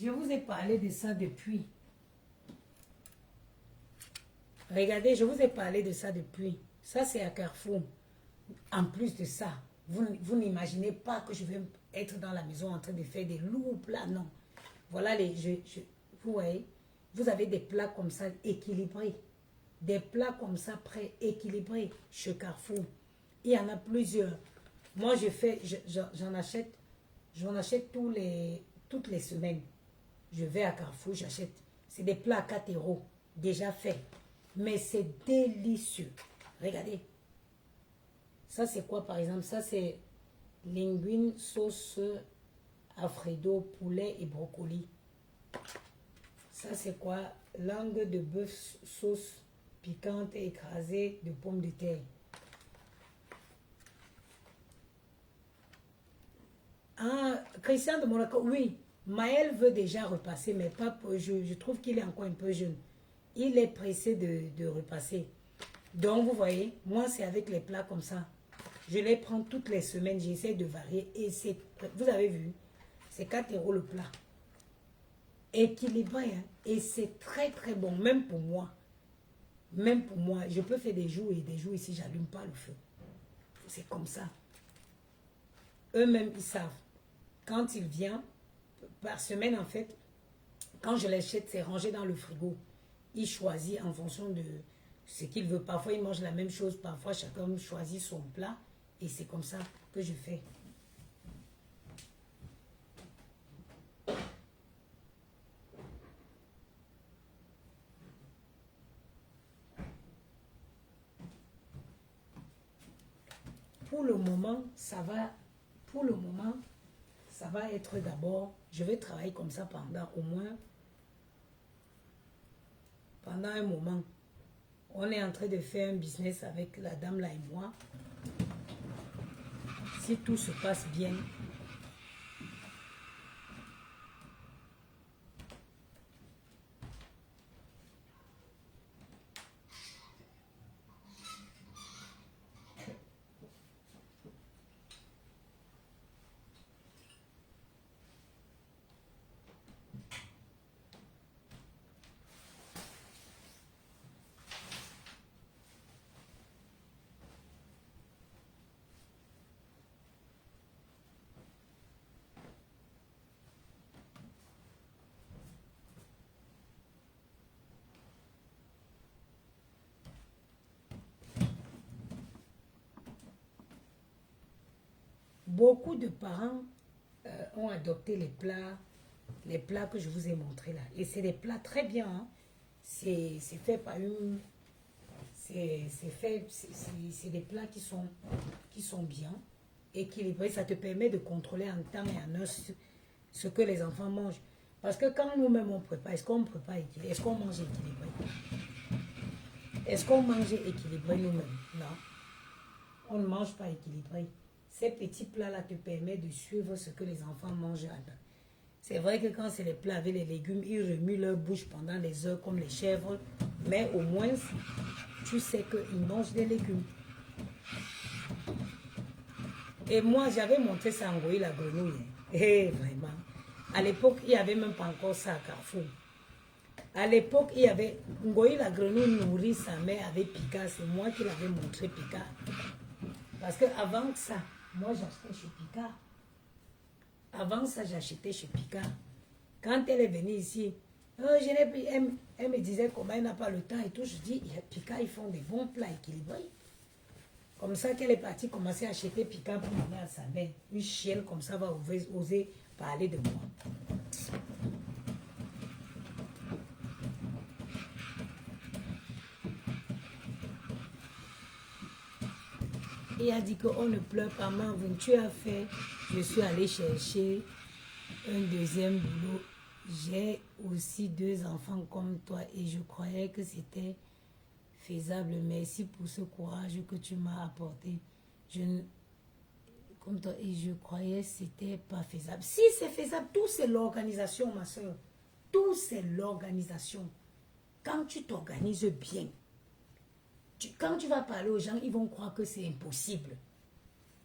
Je vous ai parlé de ça depuis. Regardez, je vous ai parlé de ça depuis. Ça, c'est à Carrefour. En plus de ça, vous n'imaginez pas que je vais être dans la maison en train de faire des lourds plats. Non. Voilà, vous voyez, vous avez des plats comme ça équilibrés. Des plats comme ça prêts, équilibrés chez Carrefour. Il y en a plusieurs. Moi, j'en achète toutes les semaines. Je vais à Carrefour, j'achète. C'est des plats à 4 € déjà faits. Mais c'est délicieux. Regardez. Ça, c'est quoi, par exemple? Ça, c'est linguine, sauce Alfredo, poulet et brocoli. Ça, c'est quoi? Langue de bœuf, sauce piquante et écrasée de pommes de terre. Ah, Christian de Monaco, oui. Maël veut déjà repasser, mais pas pour, je trouve qu'il est encore un peu jeune. Il est pressé de repasser. Donc, vous voyez, moi, c'est avec les plats comme ça. Je les prends toutes les semaines, j'essaie de varier. Et c'est, vous avez vu, c'est 4 € le plat. Équilibré, hein? Et c'est très, très bon, même pour moi. Même pour moi, je peux faire des jours et des jours ici, j'allume pas le feu. C'est comme ça. Eux-mêmes, ils savent. Quand il vient, par semaine, en fait, quand je l'achète, c'est rangé dans le frigo. Il choisit en fonction de ce qu'il veut. Parfois, il mange la même chose. Parfois, chacun choisit son plat. Et c'est comme ça que je fais. Pour le moment, ça va. Pour le moment, ça va être d'abord. Je vais travailler comme ça pendant au moins. Pendant un moment. On est en train de faire un business avec la dame là et moi. Si tout se passe bien. Beaucoup de parents ont adopté les plats que je vous ai montrés là. Et c'est des plats très bien. Hein. C'est fait par une... C'est des plats qui sont bien, équilibrés. Ça te permet de contrôler en temps et en heure ce que les enfants mangent. Parce que quand nous-mêmes on prépare, est-ce qu'on prépare équilibré? Est-ce qu'on mange équilibré? Est-ce qu'on mange équilibré nous-mêmes? Non. On ne mange pas équilibré. Ces petits plats-là te permettent de suivre ce que les enfants mangent. C'est vrai que quand c'est les plats avec les légumes, ils remuent leur bouche pendant des heures comme les chèvres. Mais au moins, tu sais qu'ils mangent des légumes. Et moi, j'avais montré ça en Ngoï la grenouille. Et vraiment. À l'époque, il n'y avait même pas encore ça à Carrefour. À l'époque, il y avait... Ngoï la grenouille nourrit sa mère avec Picard. C'est moi qui l'avais montré Picard. Parce qu'avant ça, moi j'achetais chez Picard. Avant ça, j'achetais chez Picard. Quand elle est venue ici, elle me disait comment elle n'a pas le temps et tout. Je dis, Picard, ils font des bons plats équilibrés. Comme ça qu'elle est partie commencer à acheter Picard pour donner à sa mère. Une chienne comme ça va oser parler de moi. Et a dit qu'on ne pleure pas, maman, tu as fait. Je suis allée chercher un deuxième boulot. J'ai aussi 2 enfants comme toi et je croyais que c'était faisable. Merci pour ce courage que tu m'as apporté. Comme toi, et je croyais que c'était pas faisable. Si c'est faisable, tout c'est l'organisation, ma soeur. Tout c'est l'organisation. Quand tu t'organises bien, quand tu vas parler aux gens, ils vont croire que c'est impossible.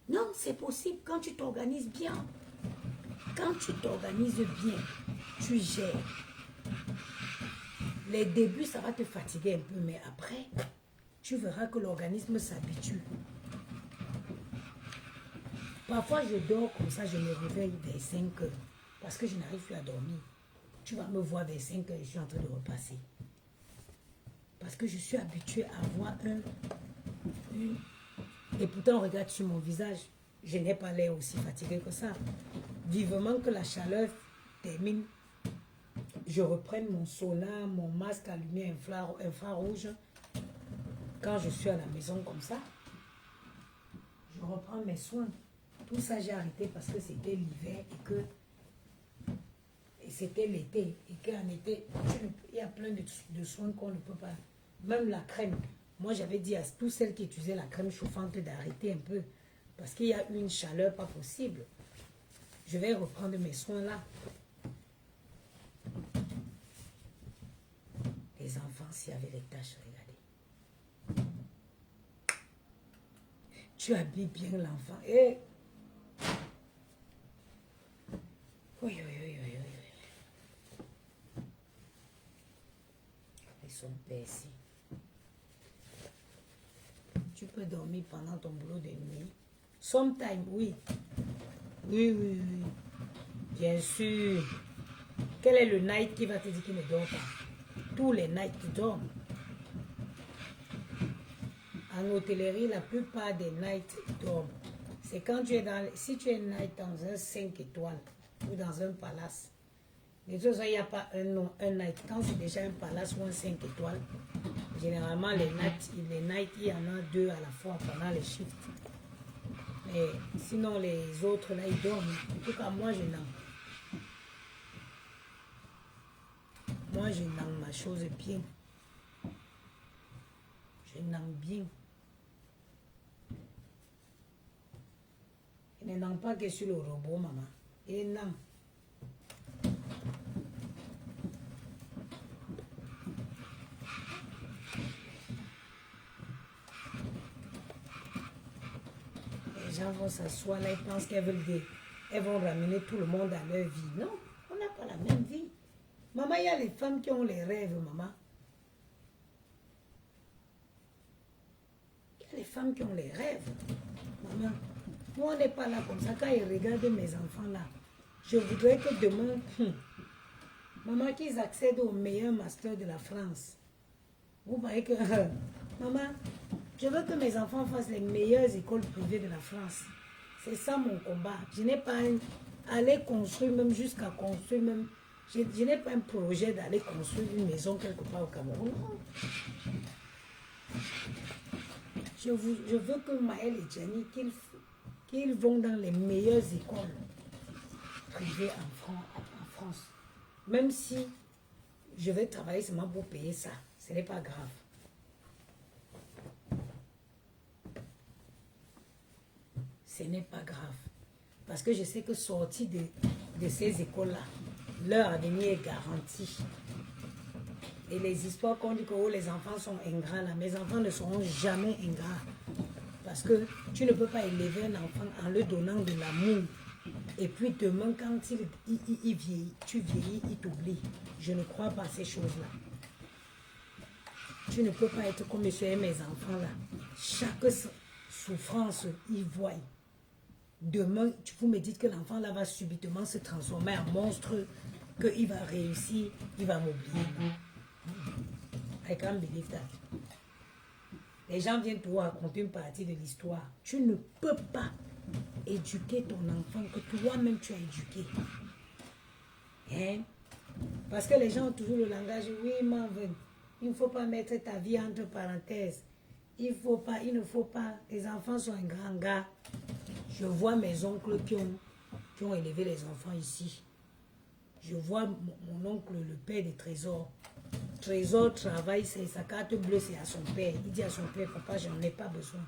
Non, c'est possible quand tu t'organises bien. Quand tu t'organises bien, tu gères. Les débuts, ça va te fatiguer un peu, mais après, tu verras que l'organisme s'habitue. Parfois, je dors comme ça, je me réveille vers 5 heures, parce que je n'arrive plus à dormir. Tu vas me voir vers 5 heures, je suis en train de repasser. Parce que je suis habituée à avoir et pourtant, regarde sur mon visage, je n'ai pas l'air aussi fatiguée que ça. Vivement que la chaleur termine, je reprenne mon sauna, mon masque allumé infrarouge. Quand je suis à la maison comme ça, je reprends mes soins. Tout ça, j'ai arrêté parce que c'était l'hiver et c'était l'été. Et qu'en été, il y a plein de soins qu'on ne peut pas. Même la crème. Moi, j'avais dit à toutes celles qui utilisaient la crème chauffante d'arrêter un peu. Parce qu'il y a une chaleur pas possible. Je vais reprendre mes soins là. Les enfants, s'il y avait les tâches, regardez. Tu habilles bien l'enfant. Et... Oui. Ils sont ici. Tu peux dormir pendant ton boulot de nuit. Sometime, oui. Oui. Bien sûr. Quel est le night qui va te dire qu'il ne dort pas? Tous les nights dorment. En hôtellerie, la plupart des nights dorment. C'est quand tu es si tu es night dans un 5 étoiles ou dans un palace. Mais de toute façon, il n'y a pas un night. Quand c'est déjà un palace ou un 5 étoiles, généralement les nights, il y en a 2 à la fois pendant les shifts. Mais sinon, les autres, là, ils dorment. En tout cas, moi, je n'en. Moi, je n'en ma chose bien. Je n'en bien. Je n'en pas que sur le robot, maman. Et non. Les gens vont s'asseoir là, ils pensent qu'elles vont ramener tout le monde à leur vie. Non, on n'a pas la même vie. Maman, il y a les femmes qui ont les rêves, maman. Il y a les femmes qui ont les rêves. Maman, nous, on n'est pas là comme ça. Quand ils regardent mes enfants là, je voudrais que demain, maman, qu'ils accèdent au meilleur master de la France. Vous voyez que, maman, je veux que mes enfants fassent les meilleures écoles privées de la France. C'est ça mon combat. Je n'ai pas aller construire même jusqu'à construire même. Je n'ai pas un projet d'aller construire une maison quelque part au Cameroun. Je veux que Maël et Jenny, qu'ils vont dans les meilleures écoles privées en France. Même si je vais travailler seulement pour payer ça, ce n'est pas grave. Ce n'est pas grave. Parce que je sais que sorti de ces écoles-là, leur avenir est garanti. Et les histoires qu'on dit que oh, les enfants sont ingrats, là, mes enfants ne seront jamais ingrats. Parce que tu ne peux pas élever un enfant en lui donnant de l'amour. Et puis demain, quand il vieillit, tu vieillis, il t'oublie. Je ne crois pas à ces choses-là. Tu ne peux pas être comme je suis mes enfants là. Chaque souffrance, ils voient. demain, vous me dites que l'enfant là va subitement se transformer en monstre, qu'il va réussir, il va m'oublier. I can't believe that. Les gens viennent te raconter une partie de l'histoire. Tu ne peux pas éduquer ton enfant que toi-même tu as éduqué. Hein? Parce que les gens ont toujours le langage, oui, Marvin, il ne faut pas mettre ta vie entre parenthèses. Il ne faut pas. Les enfants sont un grand gars. Je vois mes oncles qui ont élevé les enfants ici. Je vois mon oncle, le père des Trésors. Trésor travaille, sa carte bleue, c'est à son père. Il dit à son père, papa, je n'en ai pas besoin.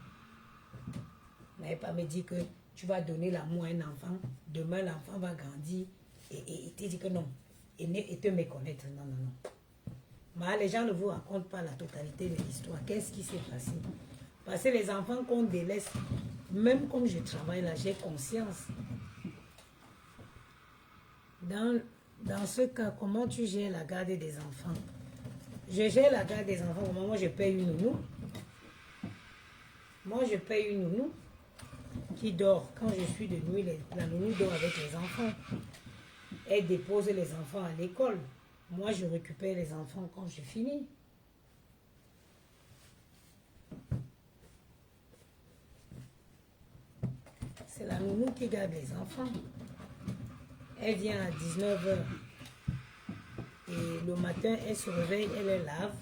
Il n'avait pas me dit que tu vas donner l'amour à un enfant. Demain, l'enfant va grandir et te dit que non. Et te méconnaître. Non, non, non. Mais les gens ne vous racontent pas la totalité de l'histoire. Qu'est-ce qui s'est passé? Parce que les enfants qu'on délaisse, même comme je travaille là, j'ai conscience. Dans ce cas, comment tu gères la garde des enfants? Je gère la garde des enfants. Moi, je paye une nounou. Moi, je paye une nounou qui dort. Quand je suis de nuit, la nounou dort avec les enfants. Elle dépose les enfants à l'école. Moi, je récupère les enfants quand je finis. C'est la nounou qui garde les enfants. Elle vient à 19h. Et le matin, elle se réveille, elle les lave.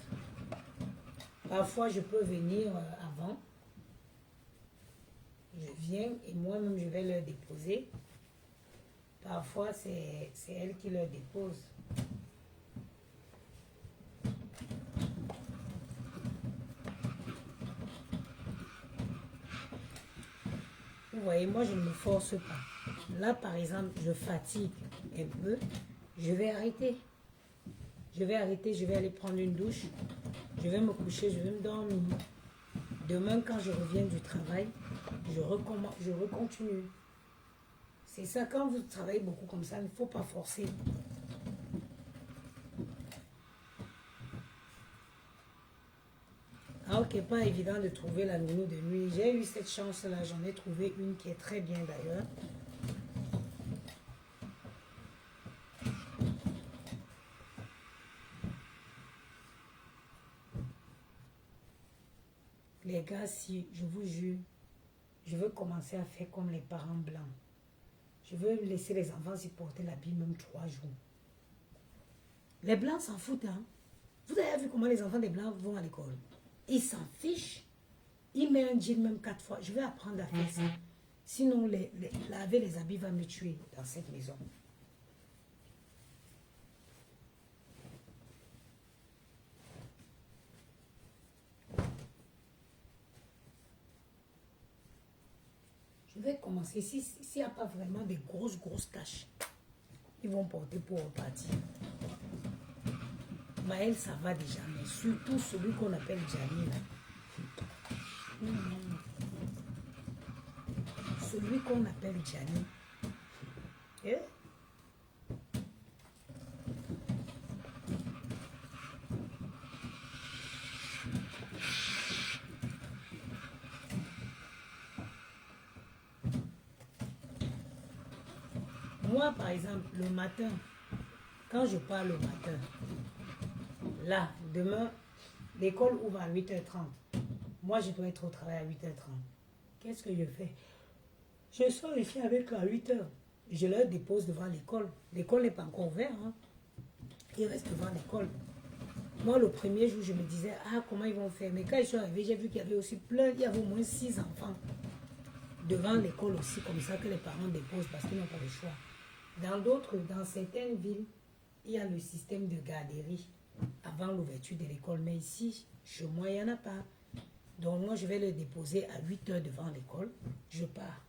Parfois, je peux venir avant. Je viens et moi-même, je vais leur déposer. Parfois, c'est elle qui leur dépose. Vous voyez, moi, je ne me force pas. Là, par exemple, je fatigue un peu. Je vais arrêter. Je vais arrêter, je vais aller prendre une douche. Je vais me coucher, je vais me dormir. Demain, quand je reviens du travail, je recontinue. C'est ça, quand vous travaillez beaucoup comme ça, il ne faut pas forcer. Alors qu'il n'est pas évident de trouver la nounou de nuit. J'ai eu cette chance-là, j'en ai trouvé une qui est très bien d'ailleurs. Les gars, si je vous jure, je veux commencer à faire comme les parents blancs. Je veux laisser les enfants s'y porter l'habit même 3 jours. Les blancs s'en foutent, hein. Vous avez vu comment les enfants des blancs vont à l'école? Ils s'en fichent. Ils mettent un jean même 4 fois. Je vais apprendre à faire ça. Sinon, laver les habits va me tuer dans cette maison. Je vais commencer. S'il n'y a pas vraiment des grosses tâches, ils vont porter pour repartir. Maël, ça va déjà, mais surtout celui qu'on appelle Jamil. Celui qu'on appelle Jamil. Eh? Moi, par exemple, le matin, quand je pars le matin, là, demain, l'école ouvre à 8h30. Moi, je dois être au travail à 8h30. Qu'est-ce que je fais? Je sors ici avec à 8h. Je leur dépose devant l'école. L'école n'est pas encore ouverte. Hein. Ils restent devant l'école. Moi, le premier jour, je me disais, ah, comment ils vont faire? Mais quand ils sont arrivés, j'ai vu qu'il y avait aussi plein, il y avait au moins 6 enfants devant l'école aussi, comme ça que les parents déposent parce qu'ils n'ont pas le choix. Dans certaines villes, il y a le système de garderie avant l'ouverture de l'école. Mais ici, chez moi, il n'y en a pas. Donc moi, je vais le déposer à 8h devant l'école. Je pars.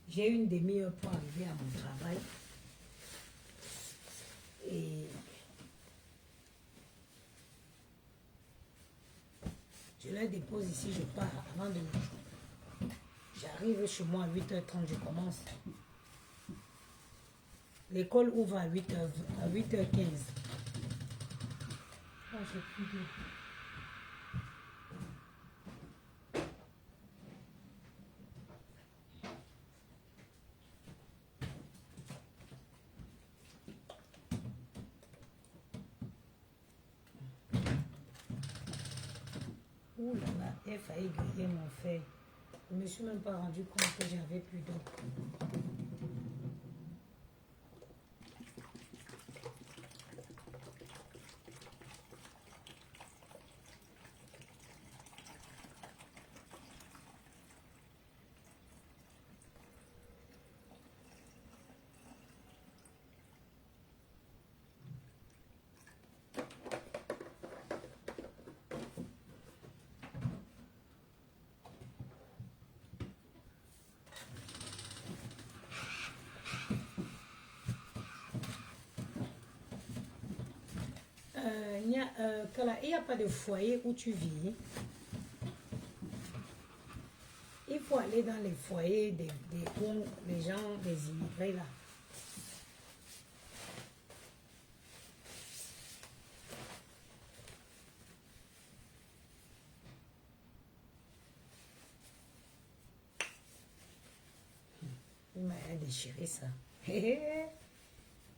J'ai une demi-heure pour arriver à mon travail. Et je les dépose ici, je pars avant de... J'arrive chez moi à 8h30, je commence. L'école ouvre à 8h15. Ah, j'ai plus d'eau. Ouh là là, il a failli griller mon fer. Je ne me suis même pas rendu compte que j'avais plus d'eau. Kala, il n'y a pas de foyer où tu vis. Il faut aller dans les foyers où les gens, des immigrés là. Il m'a déchiré ça.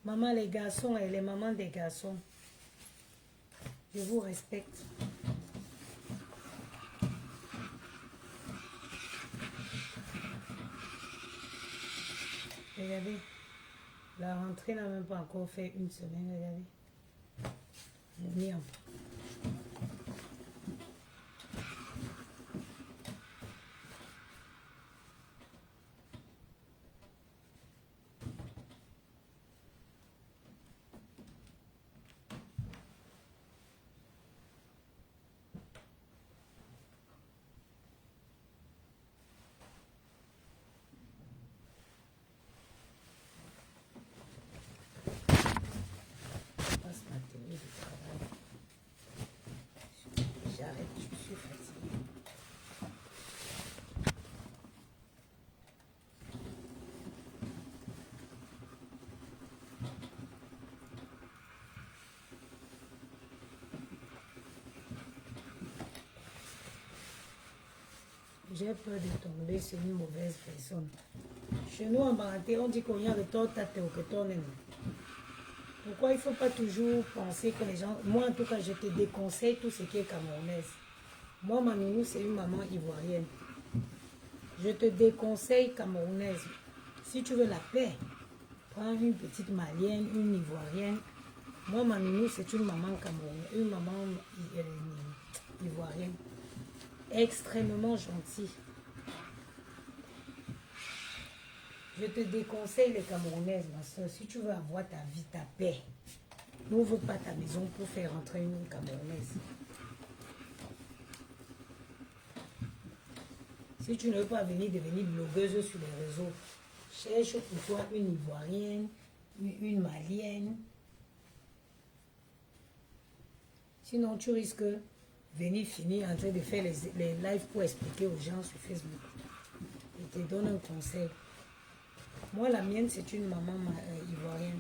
Maman, les garçons et les mamans des garçons, je vous respecte. Regardez, la rentrée n'a même pas encore fait une semaine, regardez. Mignon. J'arrête, je suis fatiguée. J'ai peur de tomber sur une mauvaise personne. Chez nous en Banté, on dit qu'on y a le tort tâté ou que tort n'est. Pourquoi il ne faut pas toujours penser que les gens... Moi, en tout cas, je te déconseille tout ce qui est camerounaise. Moi, ma nounou, c'est une maman ivoirienne. Je te déconseille camerounaise. Si tu veux la paix, prends une petite malienne, une ivoirienne. Moi, ma nounou, c'est une maman camerounaise, une maman ivoirienne. Extrêmement gentille. Je te déconseille les camerounaises, ma soeur. Si tu veux avoir ta vie, ta paix, n'ouvre pas ta maison pour faire entrer une camerounaise. Si tu ne veux pas devenir blogueuse sur les réseaux, cherche pour toi une ivoirienne, une malienne. Sinon, tu risques de venir finir en train de faire les lives pour expliquer aux gens sur Facebook. Je te donne un conseil. Moi, la mienne, c'est une maman ivoirienne.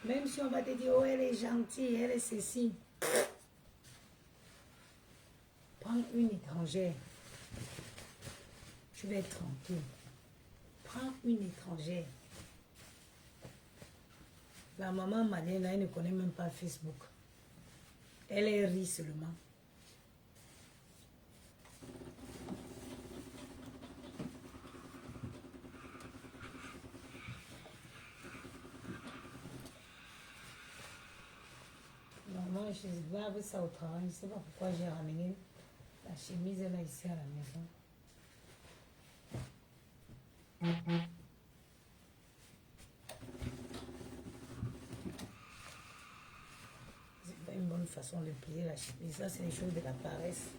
Même si on va te dire, oh, elle est gentille, elle est ceci. Prends une étrangère. Tu vas être tranquille. Prends une étrangère. La maman malienne, elle ne connaît même pas Facebook. Elle est rit seulement. Normalement, je lave ça au travail. Je ne sais pas pourquoi j'ai ramené la chemise là ici à la maison. C'est pas une bonne façon de plier la chemise. Ça, c'est les choses de la paresse.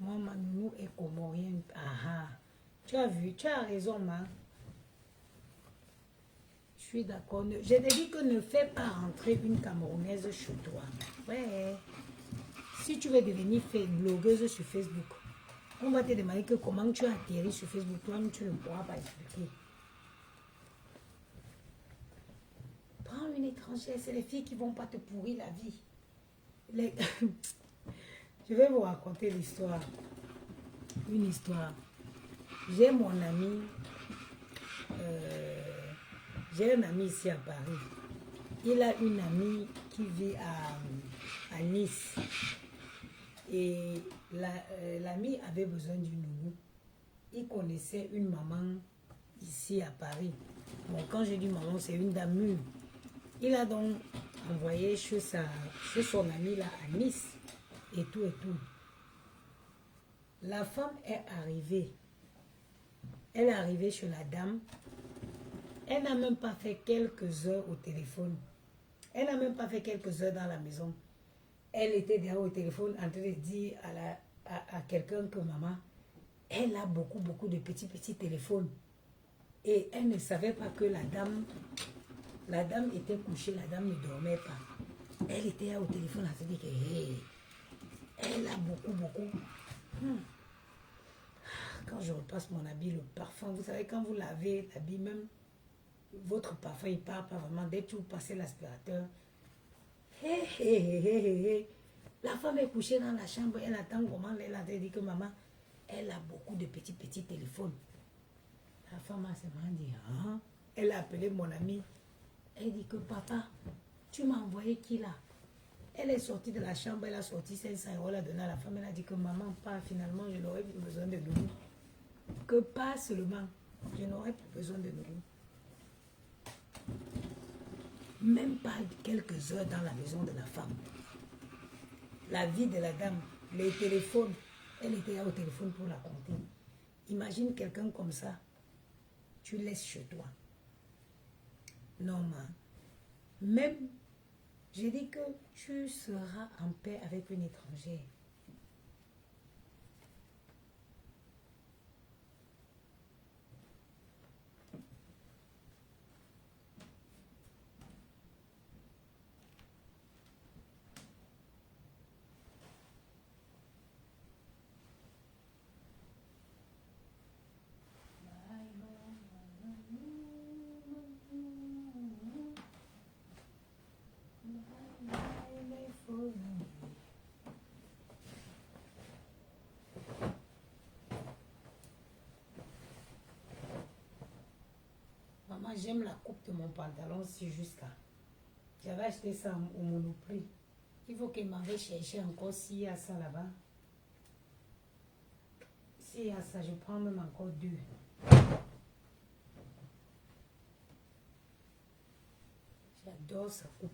Moi, ma nounou est comorienne. Ah ah. Tu as vu, tu as raison, ma. Je suis d'accord. Je te dis que ne fais pas rentrer une Camerounaise chez toi. Ouais. Si tu veux devenir blogueuse sur Facebook, on va te demander que comment tu as atterri sur Facebook. Toi, tu ne pourras pas expliquer. Prends une étrangère, c'est les filles qui ne vont pas te pourrir la vie. Je vais vous raconter l'histoire. Une histoire. J'ai mon ami, j'ai un ami ici à Paris. Il a une amie qui vit à Nice. Et l'ami avait besoin d'une nounou. Il connaissait une maman ici à Paris. Bon, quand je dis maman, c'est une dame mûre. Il a donc envoyé chez son ami là à Nice. Et tout et tout. La femme est arrivée. Elle est arrivée chez la dame. Elle n'a même pas fait quelques heures au téléphone. Elle n'a même pas fait quelques heures dans la maison. Elle était déjà au téléphone en train de dire à quelqu'un que maman, elle a beaucoup de petits téléphones. Et elle ne savait pas que la dame était couchée, la dame ne dormait pas. Elle était au téléphone en train de dire que hey, elle a beaucoup. Quand je repasse mon habit, le parfum, vous savez, quand vous lavez l'habit même, votre parfum, il part pas vraiment. Dès que vous passez l'aspirateur, la femme est couchée dans la chambre, elle attend comment, elle a dit que maman, elle a beaucoup de petits téléphones. La femme a seulement dit, hein? Elle a appelé mon ami. Elle dit que papa, tu m'as envoyé qui là? Elle est sortie de la chambre, elle a sorti 500 €, elle a donné à la femme, elle a dit que maman, pas finalement, je n'aurais plus besoin de nous. Que pas seulement, je n'aurais plus besoin de nous. Même pas quelques heures dans la maison de la femme. La vie de la dame, les téléphones, elle était là au téléphone pour la compter. Imagine quelqu'un comme ça, tu laisses chez toi. Non, même, j'ai dit que tu seras en paix avec une étrangère. Maman, j'aime la coupe de mon pantalon si jusqu'à. J'avais acheté ça au Monoprix. Il faut qu'il m'avait cherché encore s'il y a ça là-bas. S'il y a ça, je prends même encore 2. J'adore sa coupe.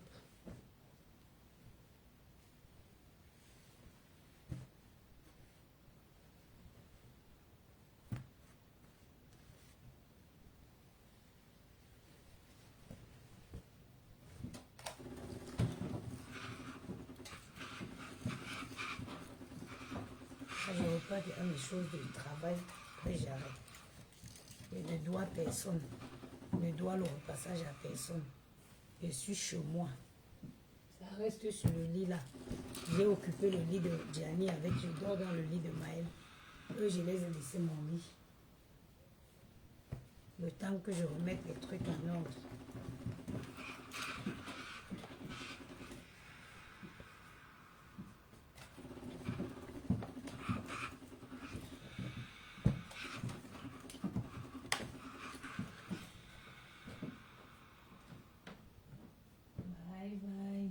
Je ne veux pas dire des choses de travail, après j'arrête. Je ne dois personne. Je ne dois le repassage à personne. Je suis chez moi. Ça reste sur le lit là. J'ai occupé le lit de Gianni avec, je dors dans le lit de Maël. Eux, je les ai laissés mon lit. Le temps que je remette les trucs en ordre. Bye bye,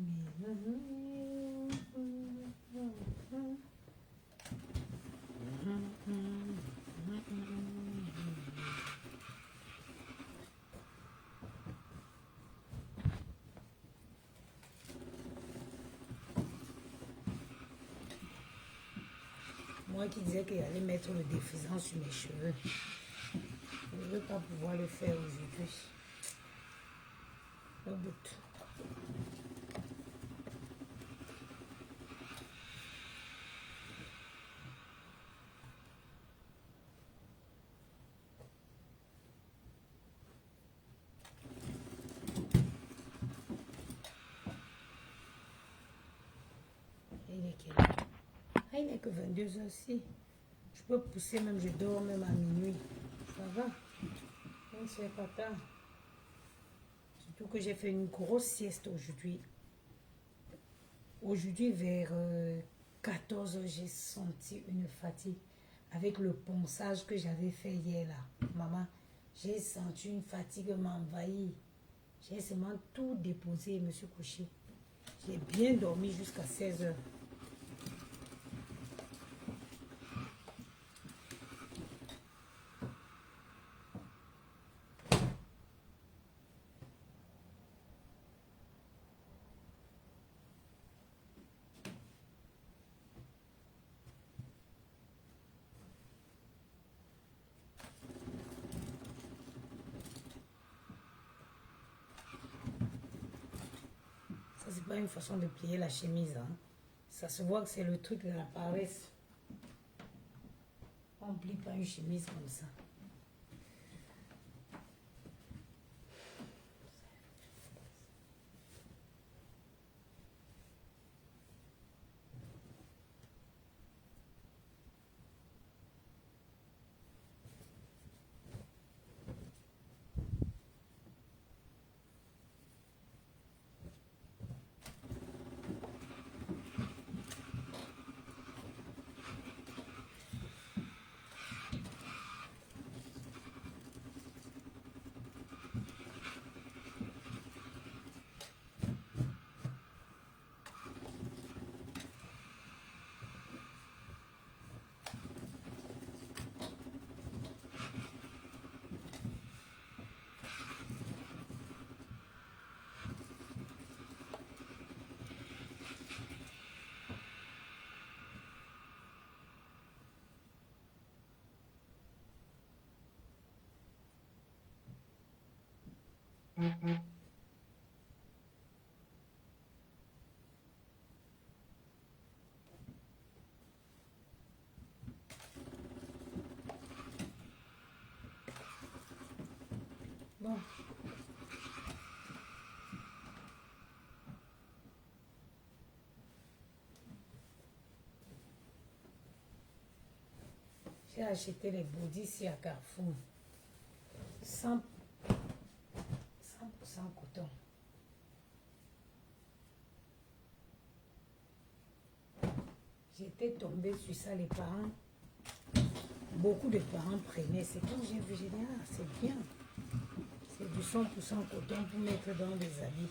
moi qui disais qu'il allait mettre le défrisant sur mes cheveux. Je ne veux pas pouvoir le faire aujourd'hui. Le but. est quelle heure? Ah, il n'est que 22 heures aussi. Je peux pousser même, je dors même à minuit. Ça va. Il ne se fait pas tard. Surtout que j'ai fait une grosse sieste aujourd'hui. Aujourd'hui, vers 14 heures, j'ai senti une fatigue. Avec le ponçage que j'avais fait hier là. Maman, j'ai senti une fatigue m'envahir. J'ai seulement tout déposé et me suis couché. J'ai bien dormi jusqu'à 16 heures. Ça, c'est pas une façon de plier la chemise. Hein. Ça se voit que c'est le truc de la paresse. On ne plie pas une chemise comme ça. Bon. J'ai acheté les body ici à Carrefour. 100% coton. J'étais tombée sur ça, les parents. Beaucoup de parents prenaient. C'est quand j'ai vu, j'ai dit, ah, c'est bien. C'est du 100% coton pour mettre dans des habits.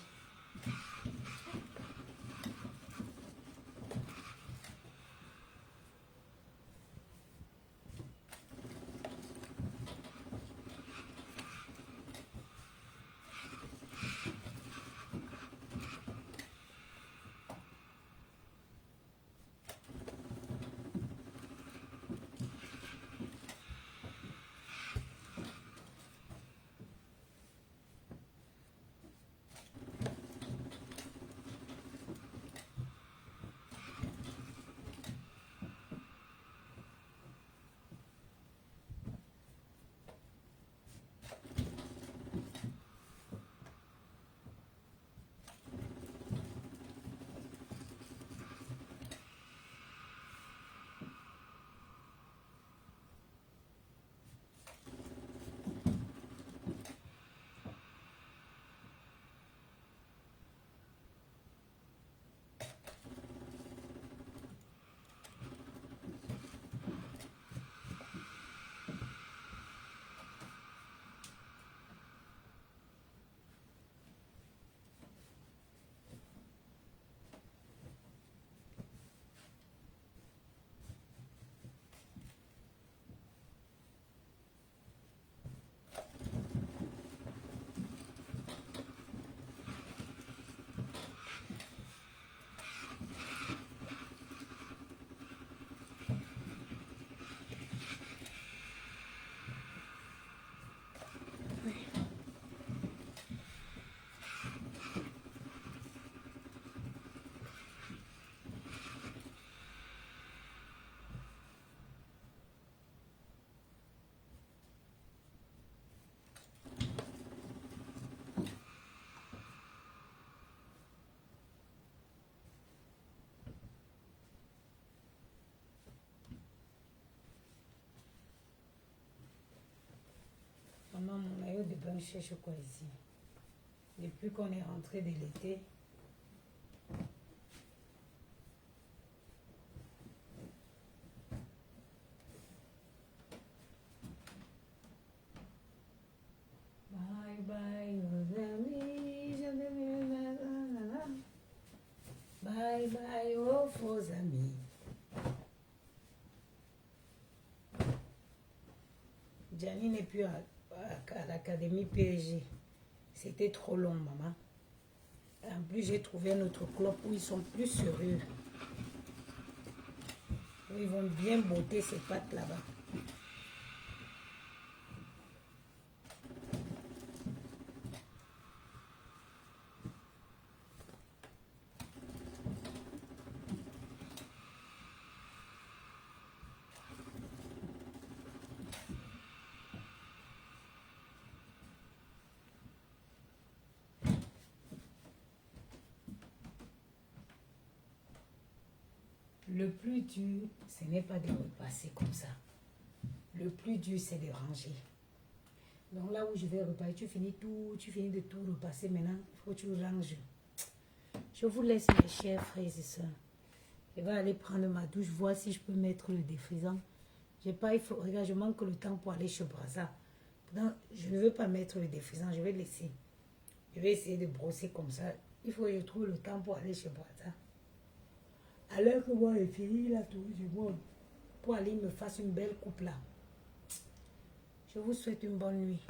on cherche quoi ici? Depuis qu'on est rentré de l'été. Bye bye aux amis, bye bye aux faux amis. Gianni n'est plus à l'académie PSG. C'était trop long, maman. En plus, j'ai trouvé un autre club où ils sont plus sérieux. Où ils vont bien botter ses pattes là-bas. Le plus dur, ce n'est pas de repasser comme ça. Le plus dur, c'est de ranger. Donc là où je vais repasser, tu finis de tout repasser maintenant. Il faut que tu ranges. Je vous laisse, mes chers frères et sœurs. Je vais aller prendre ma douche, voir si je peux mettre le défrisant. Regarde, je manque le temps pour aller chez Brazza. Je ne veux pas mettre le défrisant, je vais laisser. Je vais essayer de brosser comme ça. Il faut que je trouve le temps pour aller chez Brazza. Alors que moi, j'ai fini la tour du monde pour aller me faire une belle coupe là. Je vous souhaite une bonne nuit.